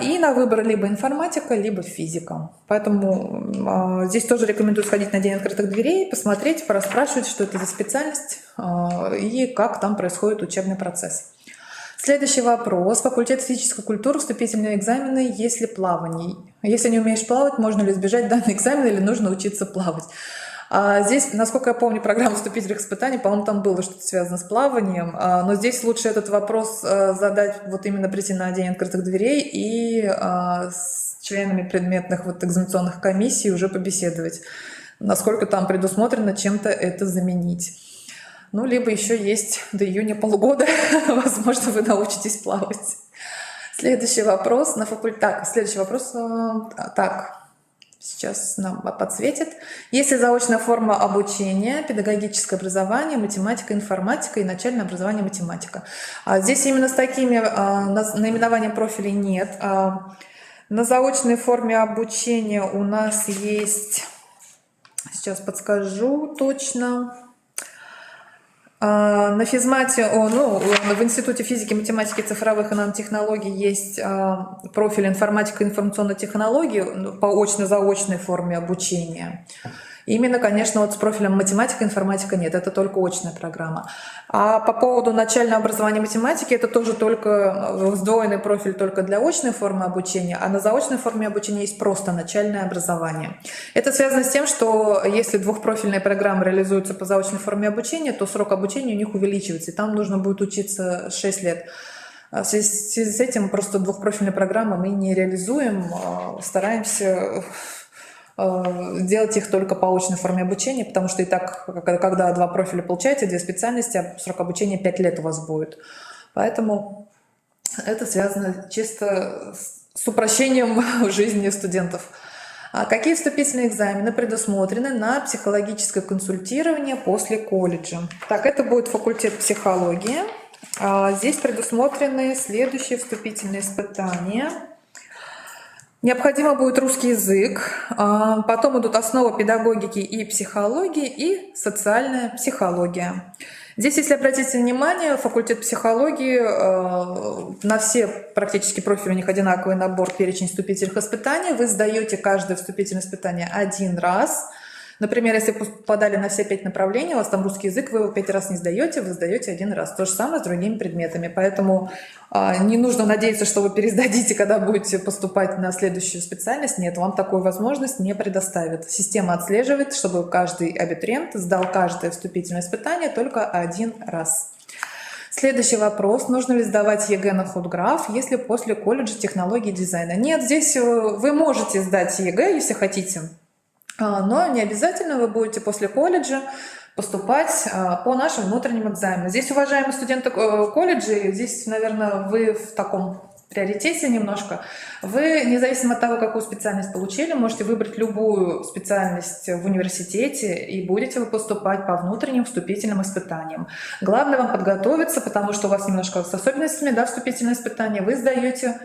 И на выбор либо информатика, либо физика. Поэтому здесь тоже рекомендую сходить на день открытых дверей, посмотреть, порасспрашивать, что это за специальность и как там происходит учебный процесс. Следующий вопрос. Факультет физической культуры, вступительные экзамены, есть ли плавание? Если не умеешь плавать, можно ли избежать данный экзамен или нужно учиться плавать? Здесь, насколько я помню, программа вступительных испытаний, по-моему, там было что-то связано с плаванием, но здесь лучше этот вопрос задать, вот именно прийти на день открытых дверей и с членами предметных вот экзаменационных комиссий уже побеседовать, насколько там предусмотрено чем-то это заменить. Ну, либо еще есть до июня полгода, возможно, вы научитесь плавать. Следующий вопрос на факультет. Следующий вопрос. Так. Сейчас нам подсветит. Есть ли заочная форма обучения, педагогическое образование, математика, информатика и начальное образование математика? Здесь именно с такими наименованием профилей нет. На заочной форме обучения у нас есть, сейчас подскажу точно, на физмате, в Институте физики, математики, цифровых и нанотехнологий есть профиль информатика и информационной технологии по очно-заочной форме обучения. Именно, конечно, вот с профилем математика, информатика нет, это только очная программа. А по поводу начального образования математики, это тоже только сдвоенный профиль только для очной формы обучения, а на заочной форме обучения есть просто начальное образование. Это связано с тем, что если двухпрофильные программы реализуются по заочной форме обучения, то срок обучения у них увеличивается, и там нужно будет учиться 6 лет. В связи с этим просто двухпрофильные программы мы не реализуем, стараемся делать их только по очной форме обучения, потому что и так, когда два профиля получаете, две специальности, срок обучения 5 лет у вас будет. Поэтому это связано чисто с упрощением жизни студентов. Какие вступительные экзамены предусмотрены на психологическое консультирование после колледжа? Так, это будет факультет психологии. Здесь предусмотрены следующие вступительные испытания. Необходимо будет русский язык, потом идут основы педагогики и психологии и социальная психология. Здесь, если обратите внимание, факультет психологии, на все практически профили у них одинаковый набор, перечень вступительных испытаний. Вы сдаете каждое вступительное испытание один раз. Например, если вы попадали на все 5 направлений, у вас там русский язык, вы его 5 раз не сдаете, вы сдаете один раз. То же самое с другими предметами. Поэтому не нужно надеяться, что вы пересдадите, когда будете поступать на следующую специальность. Нет, вам такую возможность не предоставит. Система отслеживает, чтобы каждый абитуриент сдал каждое вступительное испытание только один раз. Следующий вопрос. Нужно ли сдавать ЕГЭ на худграф, если после колледжа технологии дизайна? Нет, здесь вы можете сдать ЕГЭ, если хотите. Но не обязательно вы будете после колледжа поступать по нашим внутренним экзаменам. Здесь, уважаемые студенты колледжей, здесь, наверное, вы в таком приоритете немножко. Вы, независимо от того, какую специальность получили, можете выбрать любую специальность в университете и будете вы поступать по внутренним вступительным испытаниям. Главное вам подготовиться, потому что у вас немножко с особенностями, да, вступительные испытания. Вы сдаете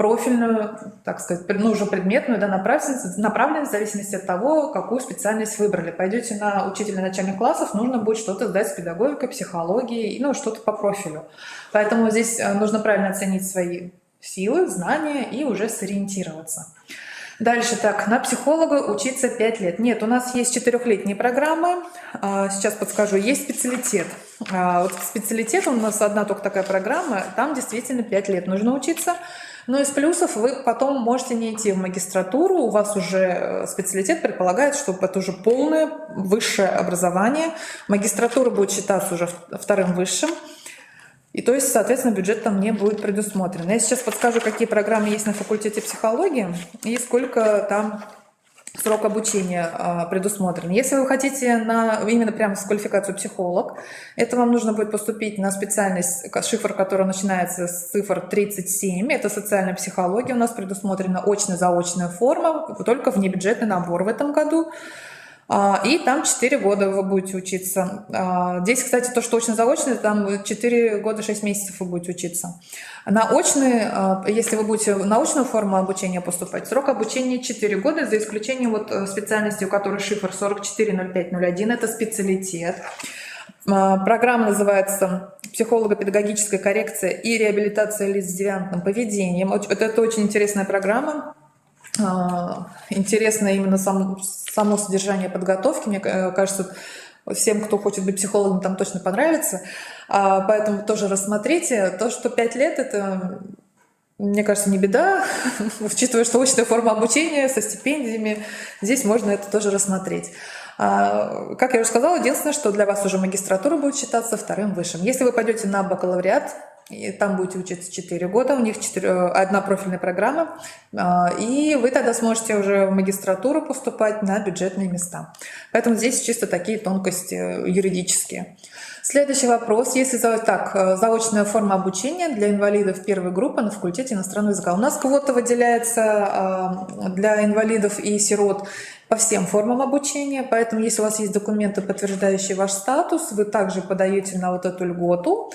профильную, так сказать, ну, уже предметную, да, направленность в зависимости от того, какую специальность выбрали. Пойдете на учителя начальных классов, нужно будет что-то сдать с педагогикой, психологией, ну, что-то по профилю. Поэтому здесь нужно правильно оценить свои силы, знания и уже сориентироваться. Дальше, так, на психолога учиться 5 лет. Нет, у нас есть 4-летние программы, сейчас подскажу, есть специалитет. Вот специалитет, у нас одна только такая программа, там действительно 5 лет нужно учиться. Но из плюсов вы потом можете не идти в магистратуру, у вас уже специалитет предполагает, что это уже полное высшее образование. Магистратура будет считаться уже вторым высшим. И то есть, соответственно, бюджет там не будет предусмотрен. Я сейчас подскажу, какие программы есть на факультете психологии и сколько там срок обучения предусмотрен. Если вы хотите именно прямо с квалификацию психолог, это вам нужно будет поступить на специальность, шифр, которая начинается с цифр 37, это социальная психология, у нас предусмотрена очно-заочная форма, только внебюджетный набор в этом году. И там 4 года вы будете учиться. Здесь, кстати, то, что очно-заочно, там 4 года 6 месяцев вы будете учиться. На очный, если вы будете на очную форму обучения поступать, срок обучения 4 года, за исключением вот специальности, у которой шифр 440501, это специалитет. Программа называется «Психолого-педагогическая коррекция и реабилитация лиц с девиантным поведением». Это очень интересная программа. Интересно именно само содержание подготовки. Мне кажется, всем, кто хочет быть психологом, там точно понравится. Поэтому тоже рассмотрите. То, что 5 лет, это, мне кажется, не беда, учитывая, что очная форма обучения со стипендиями, здесь можно это тоже рассмотреть. Как я уже сказала, единственное, что для вас уже магистратура будет считаться вторым высшим. Если вы пойдете на бакалавриат, и там будете учиться 4 года, у них одна профильная программа, и вы тогда сможете уже в магистратуру поступать на бюджетные места. Поэтому здесь чисто такие тонкости юридические. Следующий вопрос. Если заочная форма обучения для инвалидов первой группы на факультете иностранного языка. У нас квота выделяется для инвалидов и сирот по всем формам обучения, поэтому если у вас есть документы, подтверждающие ваш статус, вы также подаете на вот эту льготу.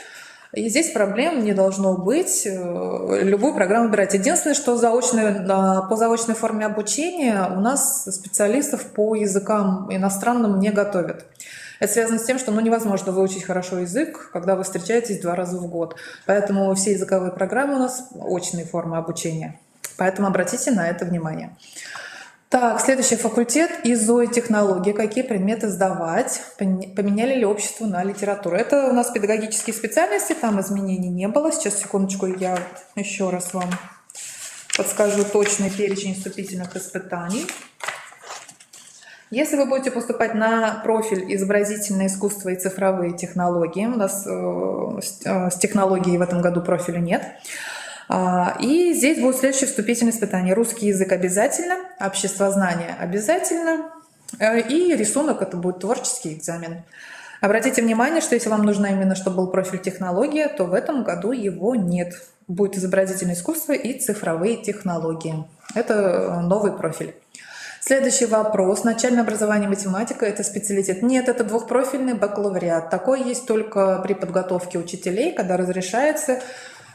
И здесь проблем не должно быть, любую программу выбирать. Единственное, что по заочной форме обучения у нас специалистов по языкам иностранным не готовят. Это связано с тем, что невозможно выучить хорошо язык, когда вы встречаетесь 2 раза в год. Поэтому все языковые программы у нас очные формы обучения. Поэтому обратите на это внимание. Так, следующий факультет – изо-технологии. Какие предметы сдавать? Поменяли ли общество на литературу? Это у нас педагогические специальности, там изменений не было. Сейчас, секундочку, я еще раз вам подскажу точный перечень вступительных испытаний. Если вы будете поступать на профиль изобразительное искусство и цифровые технологии, у нас с технологией в этом году профиля нет. И здесь будут следующие вступительные испытания. Русский язык обязательно, обществознание обязательно, и рисунок — это будет творческий экзамен. Обратите внимание, что если вам нужно именно, чтобы был профиль технология, то в этом году его нет. Будет изобразительное искусство и цифровые технологии. Это новый профиль. Следующий вопрос. Начальное образование математика – это специалитет? Нет, это двухпрофильный бакалавриат. Такой есть только при подготовке учителей, когда разрешается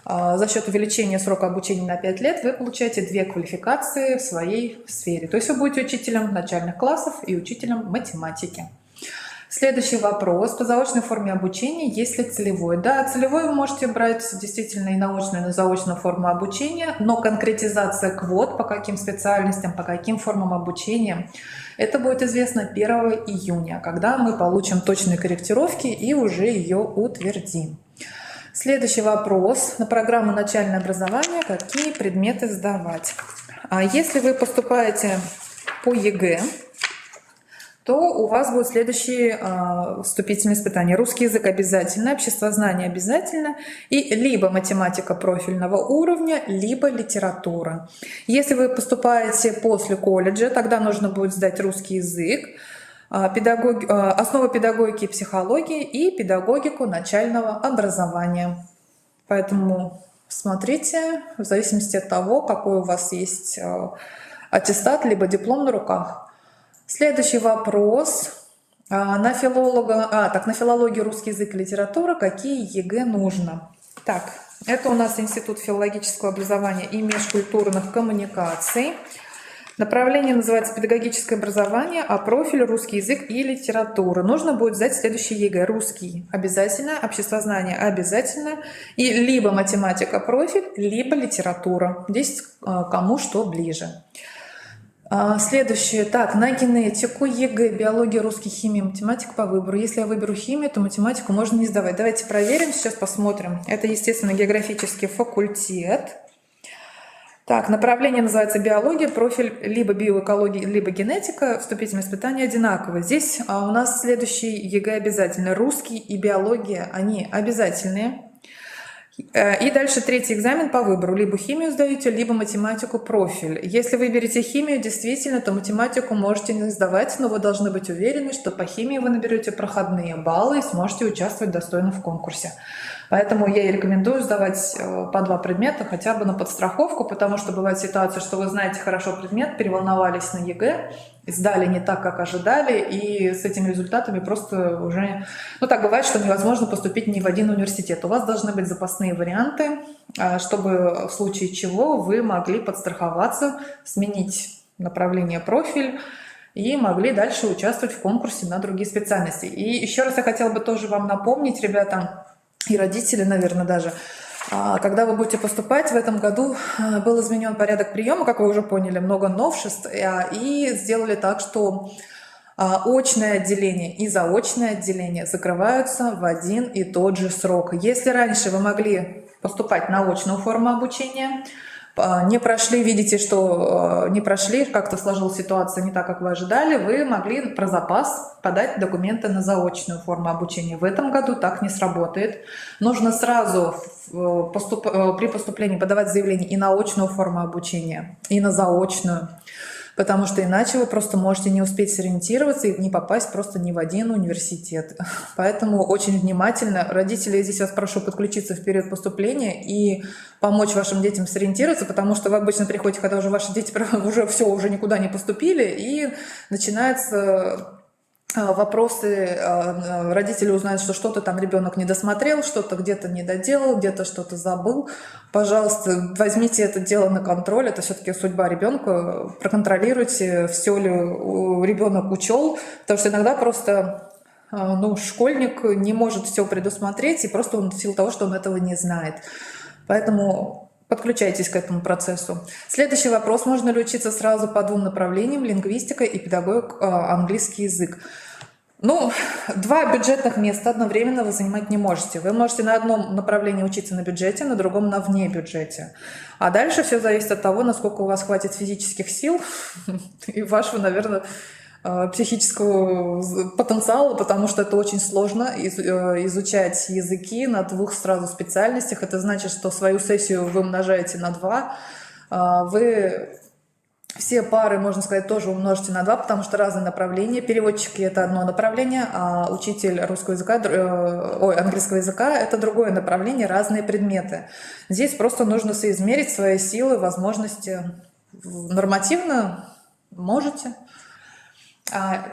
за счет увеличения срока обучения на 5 лет вы получаете 2 квалификации в своей сфере. То есть вы будете учителем начальных классов и учителем математики. Следующий вопрос. По заочной форме обучения есть ли целевой? Да, целевой вы можете брать действительно и на очную, и на заочную форму обучения, но конкретизация квот, по каким специальностям, по каким формам обучения, это будет известно 1 июня, когда мы получим точные корректировки и уже ее утвердим. Следующий вопрос. На программу начальное образование какие предметы сдавать? Если вы поступаете по ЕГЭ, то у вас будут следующие вступительные испытания. Русский язык обязательно, обществознание обязательно, и либо математика профильного уровня, либо литература. Если вы поступаете после колледжа, тогда нужно будет сдать русский язык, основы педагогики и психологии и педагогику начального образования. Поэтому смотрите, в зависимости от того, какой у вас есть аттестат, либо диплом на руках. Следующий вопрос. На филологию русский язык и литература какие ЕГЭ нужно? Так, Это у нас Институт филологического образования и межкультурных коммуникаций. Направление называется педагогическое образование, а профиль русский язык и литература. Нужно будет сдать следующий ЕГЭ. Русский обязательно, обществознание обязательно, и либо математика профиль, либо литература. Здесь кому что ближе. Следующее. Так, на генетику, ЕГЭ, биология, русский, химия, математика по выбору. Если я выберу химию, то математику можно не сдавать. Давайте проверим, сейчас посмотрим. Это, естественно, географический факультет. Так, направление называется биология, профиль либо биоэкология, либо генетика, вступительные испытания одинаковые. Здесь у нас следующий ЕГЭ обязательно. Русский и биология, они обязательные. И дальше третий экзамен по выбору. Либо химию сдаете, либо математику профиль. Если выберете химию, действительно, то математику можете не сдавать, но вы должны быть уверены, что по химии вы наберете проходные баллы и сможете участвовать достойно в конкурсе. Поэтому я и рекомендую сдавать по 2 предмета хотя бы на подстраховку, потому что бывает ситуация, что вы знаете хорошо предмет, переволновались на ЕГЭ, сдали не так, как ожидали, и с этими результатами просто уже... Ну, так бывает, что невозможно поступить ни в один университет. У вас должны быть запасные варианты, чтобы в случае чего вы могли подстраховаться, сменить направление, профиль, и могли дальше участвовать в конкурсе на другие специальности. И еще раз я хотела бы тоже вам напомнить, ребята, и родители, наверное, даже, когда вы будете поступать, в этом году был изменен порядок приема, как вы уже поняли, много новшеств, и сделали так, что очное отделение и заочное отделение закрываются в один и тот же срок. Если раньше вы могли поступать на очную форму обучения, не прошли, видите, что не прошли, как-то сложилась ситуация не так, как вы ожидали, вы могли про запас подать документы на заочную форму обучения. В этом году так не сработает. Нужно сразу при поступлении подавать заявление и на очную форму обучения, и на заочную. Потому что иначе вы просто можете не успеть сориентироваться и не попасть просто ни в один университет. Поэтому очень внимательно, родители, я здесь вас прошу подключиться в период поступления и помочь вашим детям сориентироваться, потому что вы обычно приходите, когда уже ваши дети уже все, уже никуда не поступили, и начинается... вопросы, родители узнают, что что-то там ребенок не досмотрел, что-то где-то не доделал, где-то что-то забыл. Пожалуйста, возьмите это дело на контроль, это все-таки судьба ребенка, проконтролируйте, все ли ребенок учел, потому что иногда просто школьник не может все предусмотреть, и просто он в силу того, что он этого не знает. Поэтому подключайтесь к этому процессу. Следующий вопрос. Можно ли учиться сразу по 2 направлениям: лингвистика и педагогика, английский язык? 2 бюджетных места одновременно вы занимать не можете. Вы можете на одном направлении учиться на бюджете, на другом на вне бюджете. А дальше все зависит от того, насколько у вас хватит физических сил и вашего, наверное, психического потенциала, потому что это очень сложно изучать языки на 2 сразу специальностях. Это значит, что свою сессию вы умножаете на 2, вы все пары, можно сказать, тоже умножите на 2, потому что разные направления. Переводчики — это одно направление, а учитель русского языка, английского языка — это другое направление, разные предметы. Здесь просто нужно соизмерить свои силы, возможности. Нормативно можете.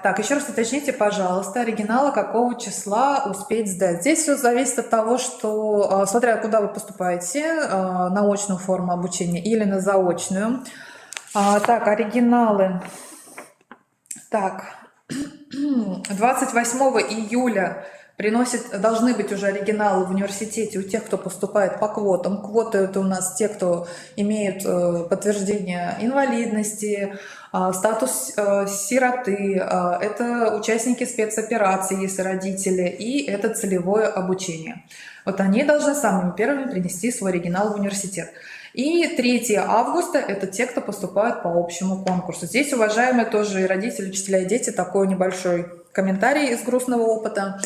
Так, еще раз уточните, пожалуйста, оригинала какого числа успеть сдать. Здесь все зависит от того, что, смотря куда вы поступаете, на очную форму обучения или на заочную. Так, оригиналы. Так, 28 июля должны быть уже оригиналы в университете у тех, кто поступает по квотам. Квоты — это у нас те, кто имеют подтверждение инвалидности, статус сироты, это участники спецопераций, если родители, и это целевое обучение. Вот они должны самыми первыми принести свой оригинал в университет. И 3 августа – это те, кто поступают по общему конкурсу. Здесь, уважаемые тоже и родители, учителя, и дети, такой небольшой комментарий из грустного опыта.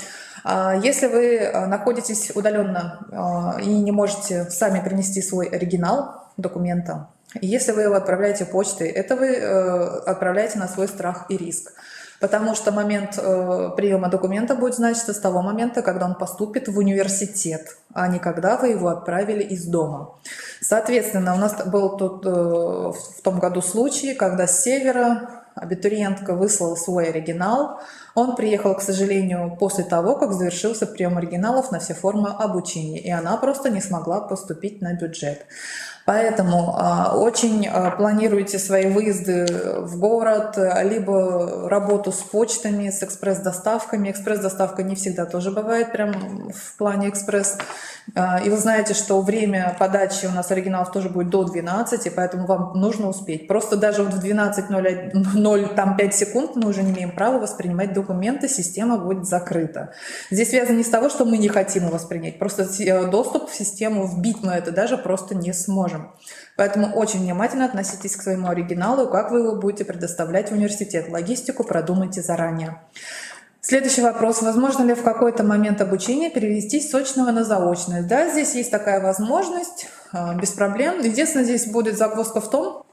Если вы находитесь удаленно и не можете сами принести свой оригинал документа, если вы его отправляете почтой, это вы отправляете на свой страх и риск. Потому что момент приема документа будет значиться с того момента, когда он поступит в университет, а не когда вы его отправили из дома. Соответственно, у нас был тут в том году случай, когда с севера абитуриентка выслала свой оригинал, Он приехал, к сожалению, после того, как завершился прием оригиналов на все формы обучения, и она просто не смогла поступить на бюджет. Поэтому очень планируйте свои выезды в город, либо работу с почтами, с экспресс-доставками. Экспресс-доставка не всегда тоже бывает прям в плане экспресс. И вы знаете, что время подачи у нас оригиналов тоже будет до 12, поэтому вам нужно успеть. Просто даже вот в 12:00, там 5 секунд мы уже не имеем права воспринимать документы, система будет закрыта. Здесь связано не с того, что мы не хотим его воспринять, просто доступ в систему вбить мы это даже просто не сможем. Поэтому очень внимательно относитесь к своему оригиналу, как вы его будете предоставлять в университет. Логистику продумайте заранее. Следующий вопрос. Возможно ли в какой-то момент обучения перевести с очного на заочное? Да, здесь есть такая возможность, без проблем. Единственное, здесь будет загвоздка в том,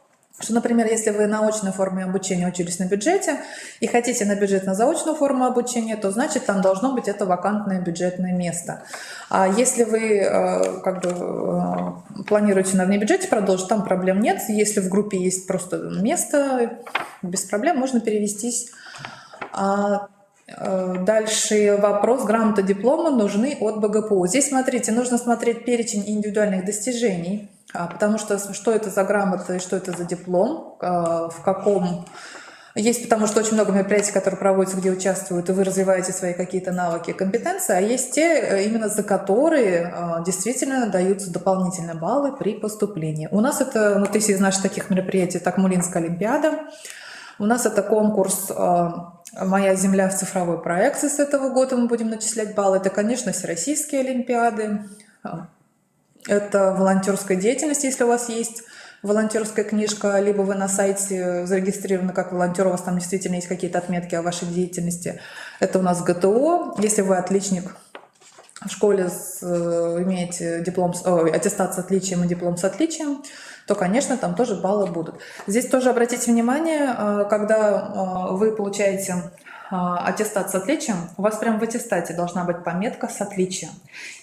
что, например, если вы на очной форме обучения учились на бюджете и хотите на бюджетно-заочную форму обучения, то значит там должно быть это вакантное бюджетное место. А если вы планируете на внебюджете продолжить, там проблем нет. Если в группе есть просто место, без проблем можно перевестись. Дальше вопрос. Грамота, диплома нужны от БГПУ. Здесь, смотрите, нужно смотреть перечень индивидуальных достижений, потому что это за грамота и что это за диплом, в каком... Есть, потому что очень много мероприятий, которые проводятся, где участвуют, и вы развиваете свои какие-то навыки, компетенции, а есть те, именно за которые действительно даются дополнительные баллы при поступлении. У нас это, вот из наших таких мероприятий, так Мулинская олимпиада, у нас это конкурс «Моя земля» в цифровой проекции с этого года мы будем начислять баллы. Это, конечно, всероссийские олимпиады. Это волонтерская деятельность, если у вас есть волонтерская книжка, либо вы на сайте зарегистрированы как волонтер, у вас там действительно есть какие-то отметки о вашей деятельности. Это у нас ГТО. Если вы отличник в школе, имеете диплом, аттестат с отличием и диплом с отличием, то, конечно, там тоже баллы будут. Здесь тоже обратите внимание, когда вы получаете аттестат с отличием, у вас прямо в аттестате должна быть пометка с отличием.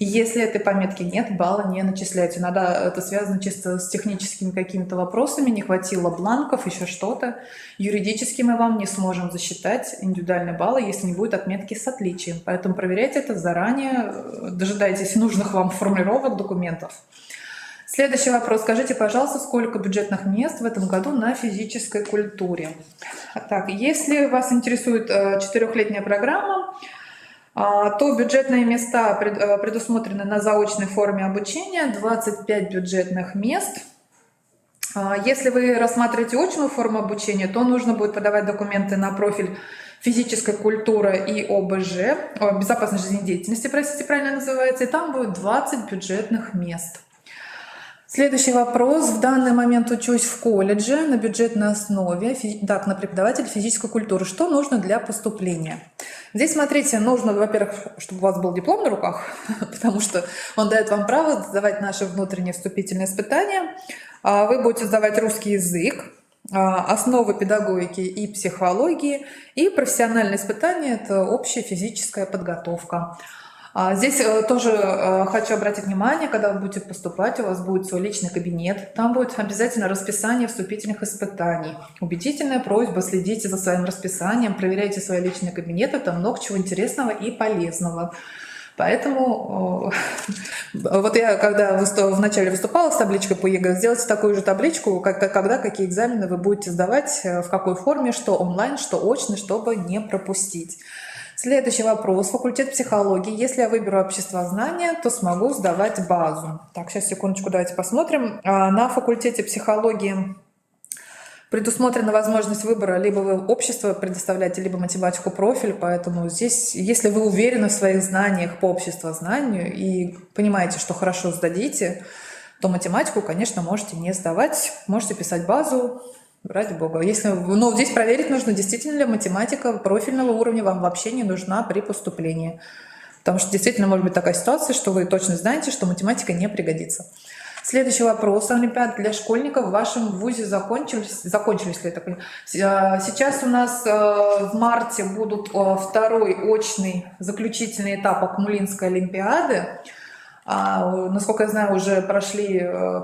И если этой пометки нет, баллы не начисляются. Иногда это связано чисто с техническими какими-то вопросами, не хватило бланков, еще что-то. Юридически мы вам не сможем засчитать индивидуальные баллы, если не будет отметки с отличием. Поэтому проверяйте это заранее, дожидайтесь нужных вам формулировок документов. Следующий вопрос. Скажите, пожалуйста, сколько бюджетных мест в этом году на физической культуре? Так, если вас интересует 4-летняя программа, то бюджетные места предусмотрены на заочной форме обучения, 25 бюджетных мест. Если вы рассматриваете очную форму обучения, то нужно будет подавать документы на профиль физическая культура и ОБЖ, безопасность жизнедеятельности, простите, правильно называется, и там будет 20 бюджетных мест. Следующий вопрос. В данный момент учусь в колледже на бюджетной основе, на преподаватель физической культуры. Что нужно для поступления? Здесь, смотрите, нужно, во-первых, чтобы у вас был диплом на руках, потому что он дает вам право сдавать наши внутренние вступительные испытания. Вы будете сдавать русский язык, основы педагогики и психологии, и профессиональные испытания – это общая физическая подготовка. Здесь тоже хочу обратить внимание, когда вы будете поступать, у вас будет свой личный кабинет, там будет обязательно расписание вступительных испытаний. Убедительная просьба, следите за своим расписанием, проверяйте свои личные кабинеты, там много чего интересного и полезного. Поэтому вот я, когда вначале выступала с табличкой по ЕГЭ, сделайте такую же табличку, когда какие экзамены вы будете сдавать, в какой форме, что онлайн, что очно, чтобы не пропустить. Следующий вопрос. Факультет психологии. Если я выберу обществознание, то смогу сдавать базу. Так, сейчас, секундочку, давайте посмотрим. На факультете психологии предусмотрена возможность выбора, либо вы общество предоставляете, либо математику профиль, поэтому здесь, если вы уверены в своих знаниях по обществознанию и понимаете, что хорошо сдадите, то математику, конечно, можете не сдавать, можете писать базу, ради бога. Но здесь проверить нужно, действительно ли математика профильного уровня вам вообще не нужна при поступлении. Потому что действительно может быть такая ситуация, что вы точно знаете, что математика не пригодится. Следующий вопрос. Олимпиады для школьников в вашем вузе закончились ли это? Сейчас у нас в марте будут второй очный заключительный этап Акмулинской олимпиады. Насколько я знаю, уже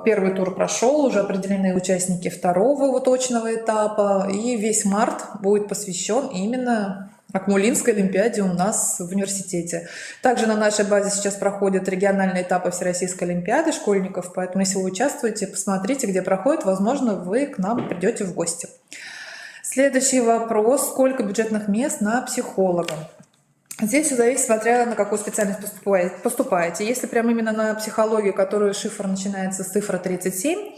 первый тур прошел, уже определены участники второго очного этапа, и весь март будет посвящен именно Акмулинской олимпиаде у нас в университете. Также на нашей базе сейчас проходят региональные этапы Всероссийской олимпиады школьников, поэтому если вы участвуете, посмотрите, где проходит, возможно, вы к нам придете в гости. Следующий вопрос. Сколько бюджетных мест на психолога? Здесь все зависит, смотря на какую специальность поступаете. Если прям именно на психологию, которую шифр начинается с цифры 37,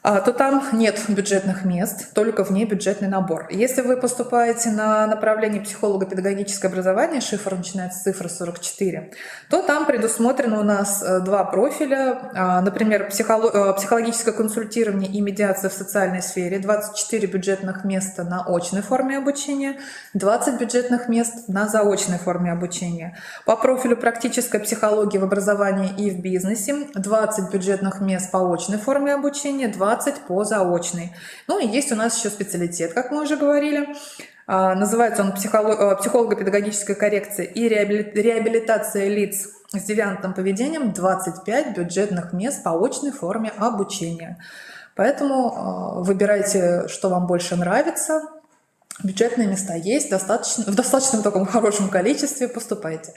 то там нет бюджетных мест, только внебюджетный набор. Если вы поступаете на направление психолого-педагогическое образование, шифр начинается с цифры 44, то там предусмотрено у нас два профиля, например, психологическое консультирование и медиация в социальной сфере, 24 бюджетных места на очной форме обучения, 20 бюджетных мест на заочной форме обучения. По профилю практическая психология в образовании и в бизнесе, 20 бюджетных мест по очной форме обучения, 20 по заочной. Ну и есть у нас еще специалитет, как мы уже говорили. Называется он психолого-педагогическая коррекция и реабилитация лиц с девиантным поведением, 25 бюджетных мест по очной форме обучения. Поэтому выбирайте, что вам больше нравится. Бюджетные места есть в достаточном таком хорошем количестве, поступайте.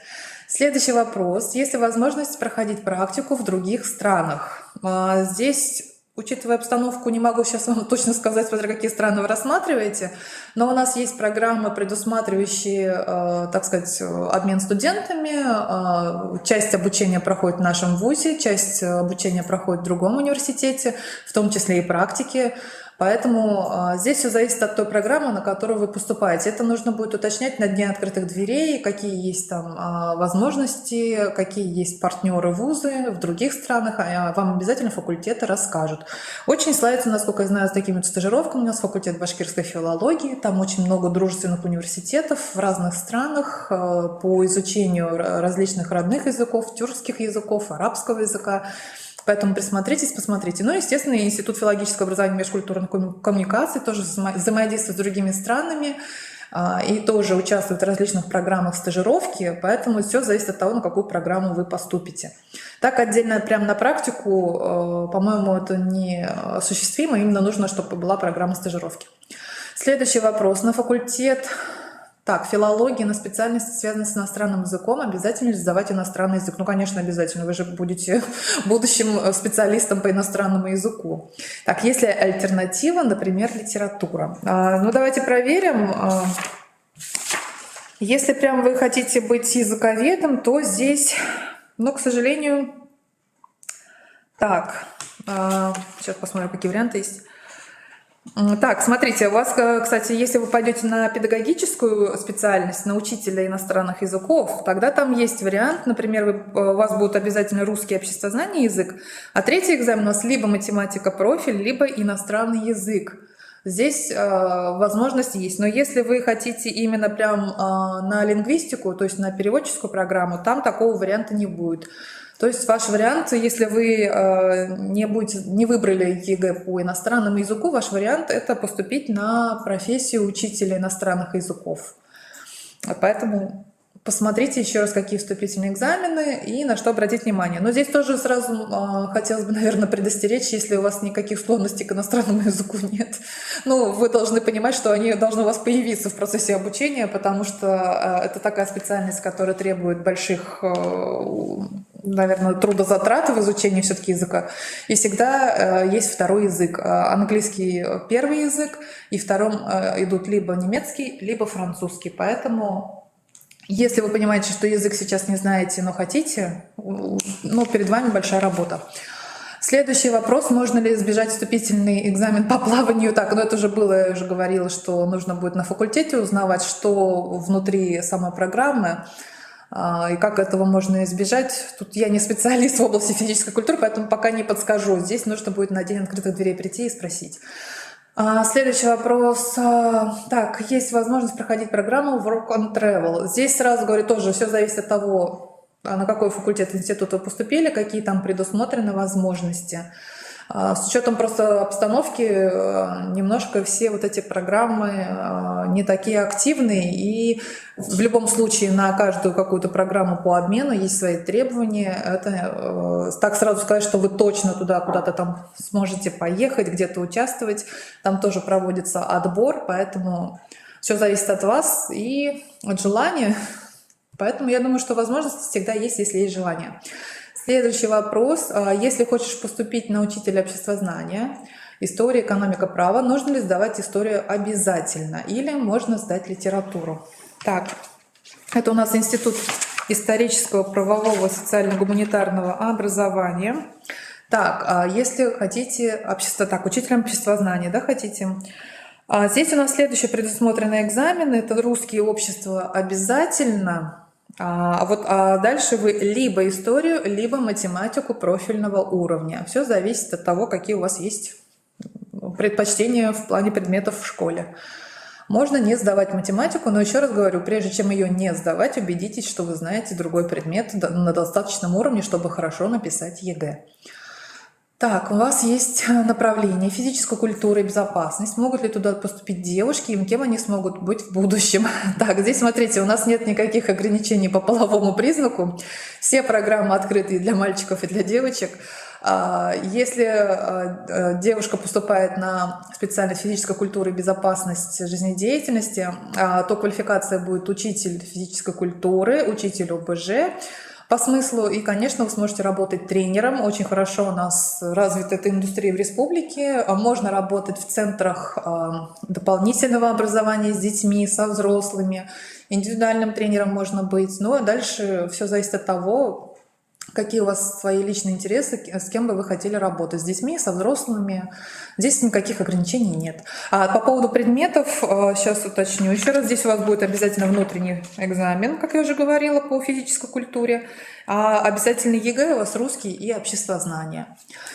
Следующий вопрос. Есть ли возможность проходить практику в других странах? Здесь, учитывая обстановку, не могу сейчас вам точно сказать, смотря какие страны вы рассматриваете, но у нас есть программы, предусматривающие, так сказать, обмен студентами. Часть обучения проходит в нашем вузе, часть обучения проходит в другом университете, в том числе и практики. Поэтому здесь все зависит от той программы, на которую вы поступаете. Это нужно будет уточнять на дне открытых дверей, какие есть там возможности, какие есть партнеры вузы в других странах, а вам обязательно факультеты расскажут. Очень славится, насколько я знаю, с такими стажировками. У нас факультет башкирской филологии, там очень много дружественных университетов в разных странах по изучению различных родных языков, тюркских языков, арабского языка. Поэтому присмотритесь, посмотрите. Ну, естественно, Институт филологического образования и межкультурных коммуникаций тоже взаимодействует с другими странами и тоже участвует в различных программах стажировки, поэтому все зависит от того, на какую программу вы поступите. Так отдельно прямо на практику, по-моему, это не осуществимо, именно нужно, чтобы была программа стажировки. Следующий вопрос. На факультет... Так, филология на специальности, связанной с иностранным языком, обязательно ли сдавать иностранный язык? Ну, конечно, обязательно, вы же будете будущим специалистом по иностранному языку. Так, есть ли альтернатива, например, литература? Ну, давайте проверим. Если прям вы хотите быть языковедом, то здесь, ну, к сожалению... Так, сейчас посмотрим, какие варианты есть. Так, смотрите, у вас, кстати, если вы пойдете на педагогическую специальность, на учителя иностранных языков, тогда там есть вариант, например, у вас будет обязательно русский, обществознание, язык, а третий экзамен у нас либо математика профиль, либо иностранный язык. Здесь возможность есть, но если вы хотите именно прям на лингвистику, то есть на переводческую программу, там такого варианта не будет. То есть ваш вариант, если вы не выбрали ЕГЭ по иностранному языку, ваш вариант – это поступить на профессию учителя иностранных языков. Поэтому посмотрите еще раз, какие вступительные экзамены и на что обратить внимание. Но здесь тоже сразу хотелось бы, наверное, предостеречь, если у вас никаких склонностей к иностранному языку нет. Ну, вы должны понимать, что они должны у вас появиться в процессе обучения, потому что это такая специальность, которая требует больших, наверное, трудозатрат в изучении все-таки языка. И всегда есть второй язык. Английский первый язык, и вторым идут либо немецкий, либо французский. Поэтому... Если вы понимаете, что язык сейчас не знаете, но хотите, ну, перед вами большая работа. Следующий вопрос. Можно ли избежать вступительный экзамен по плаванию? Так, ну это уже было, я уже говорила, что нужно будет на факультете узнавать, что внутри самой программы и как этого можно избежать. Тут я не специалист в области физической культуры, поэтому пока не подскажу. Здесь нужно будет на день открытых дверей прийти и спросить. Следующий вопрос. Так, есть возможность проходить программу Work and Travel. Здесь сразу говорю, тоже все зависит от того, на какой факультет института вы поступили, какие там предусмотрены возможности. С учетом просто обстановки немножко все вот эти программы не такие активные, и в любом случае на каждую какую-то программу по обмену есть свои требования. Это так сразу сказать, что вы точно туда куда-то там сможете поехать, где-то участвовать. Там тоже проводится отбор, поэтому Все зависит от вас и от желания. Поэтому я думаю, что возможности всегда есть, если есть желание. Следующий вопрос. Если хочешь поступить на учителя обществознания, история, экономика, право, нужно ли сдавать историю обязательно или можно сдать литературу? Так, это у нас Институт исторического, правового, социально-гуманитарного образования. Так, если хотите учителем обществознания, да, хотите? Здесь у нас следующий предусмотренный экзамен. Это русский, общество обязательно. Дальше вы либо историю, либо математику профильного уровня. Все зависит от того, какие у вас есть предпочтения в плане предметов в школе. Можно не сдавать математику, но еще раз говорю, прежде чем ее не сдавать, убедитесь, что вы знаете другой предмет на достаточном уровне, чтобы хорошо написать ЕГЭ. Так, у вас есть направление физическая культура и безопасность. Могут ли туда поступить девушки, и кем они смогут быть в будущем? Так, здесь смотрите, у нас нет никаких ограничений по половому признаку. Все программы открыты для мальчиков и для девочек. Если девушка поступает на специальность физическая культура и безопасность жизнедеятельности, то квалификация будет учитель физической культуры, учитель ОБЖ по смыслу. И, конечно, вы сможете работать тренером. Очень хорошо у нас развита эта индустрия в республике. Можно работать в центрах дополнительного образования с детьми, со взрослыми. Индивидуальным тренером можно быть. Ну, а дальше все зависит от того, какие у вас свои личные интересы, с кем бы вы хотели работать, с детьми, со взрослыми. Здесь никаких ограничений нет. По поводу предметов, сейчас уточню еще раз, здесь у вас будет обязательно внутренний экзамен, как я уже говорила, по физической культуре. Обязательно ЕГЭ у вас русский и обществознание.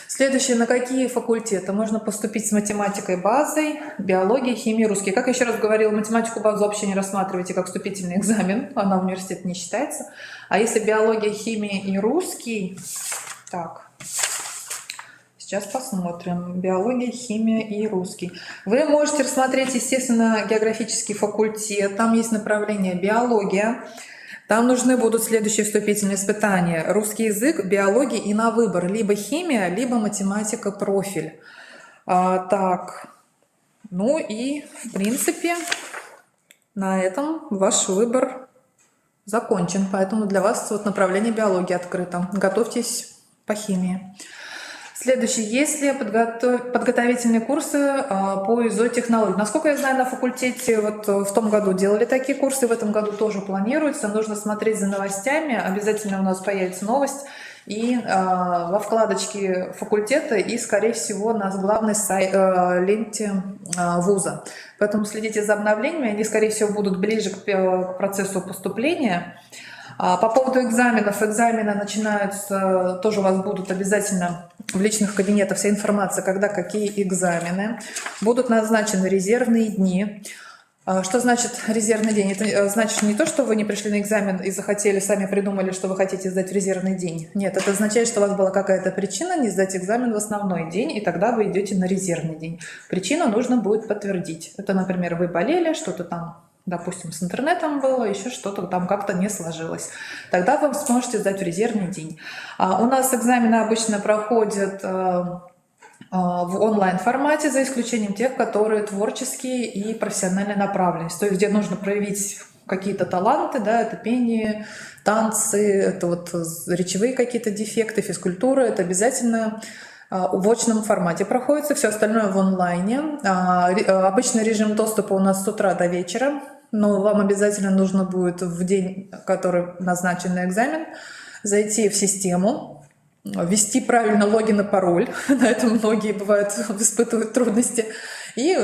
Следующее, на какие факультеты можно поступить с математикой базой, биологией, химией, русский. Как я еще раз говорила, математику базу вообще не рассматривайте как вступительный экзамен, она в университете не считается. А если биология, химия и русский, так, сейчас посмотрим. Биология, химия и русский. Вы можете рассмотреть, естественно, географический факультет, там есть направление биология. Там нужны будут следующие вступительные испытания. Русский язык, биология и на выбор. Либо химия, либо математика профиль. Так, ну и в принципе на этом ваш выбор закончен. Поэтому для вас вот направление биологии открыто. Готовьтесь по химии. Следующий. Есть ли подготовительные курсы по изотехнологии? Насколько я знаю, на факультете вот в том году делали такие курсы, в этом году тоже планируется. Нужно смотреть за новостями. Обязательно у нас появится новость и во вкладочке факультета, и, скорее всего, на главной ленте вуза. Поэтому следите за обновлениями. Они, скорее всего, будут ближе к процессу поступления. По поводу экзаменов. Экзамены начинаются, тоже у вас будут обязательно в личных кабинетах вся информация, когда какие экзамены. Будут назначены резервные дни. Что значит резервный день? Это значит не то, что вы не пришли на экзамен и захотели, сами придумали, что вы хотите сдать в резервный день. Нет, это означает, что у вас была какая-то причина не сдать экзамен в основной день, и тогда вы идете на резервный день. Причину нужно будет подтвердить. Это, например, вы болели, что-то там, допустим, с интернетом было, еще что-то там как-то не сложилось. Тогда вы сможете сдать в резервный день. У нас экзамены обычно проходят в онлайн-формате, за исключением тех, которые творческие и профессиональной направленности. То есть, где нужно проявить какие-то таланты, да, это пение, танцы, это вот речевые какие-то дефекты, физкультура, это обязательно в очном формате проходится, все остальное в онлайне. Обычный режим доступа у нас с утра до вечера, но вам обязательно нужно будет в день, который назначен на экзамен, зайти в систему, ввести правильно логин и пароль, на этом многие бывают испытывают трудности, и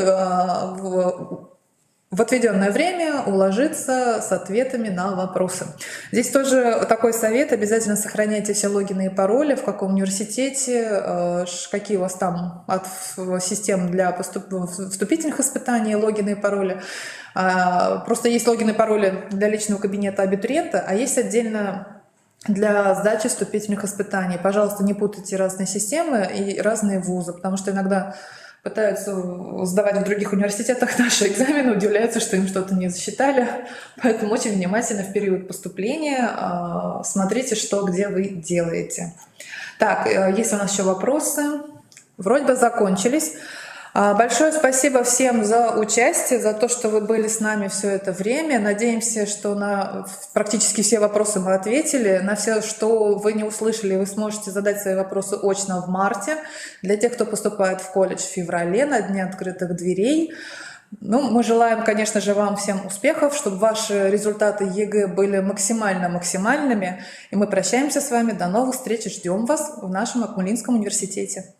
в отведенное время уложиться с ответами на вопросы. Здесь тоже такой совет: обязательно сохраняйте все логины и пароли, в каком университете, какие у вас там от систем для вступительных испытаний логины и пароли. Просто есть логины и пароли для личного кабинета абитуриента, а есть отдельно для сдачи вступительных испытаний. Пожалуйста, не путайте разные системы и разные вузы, потому что иногда пытаются сдавать в других университетах наши экзамены, удивляются, что им что-то не засчитали. Поэтому очень внимательно в период поступления смотрите, что где вы делаете. Так, есть у нас еще вопросы? Вроде бы закончились. Большое спасибо всем за участие, за то, что вы были с нами все это время. Надеемся, что на практически все вопросы мы ответили. На все, что вы не услышали, вы сможете задать свои вопросы очно в марте. Для тех, кто поступает в колледж в феврале на Дне открытых дверей. Ну, мы желаем, конечно же, вам всем успехов, чтобы ваши результаты ЕГЭ были максимальными. И мы прощаемся с вами. До новых встреч. Ждем вас в нашем Акмолинском университете.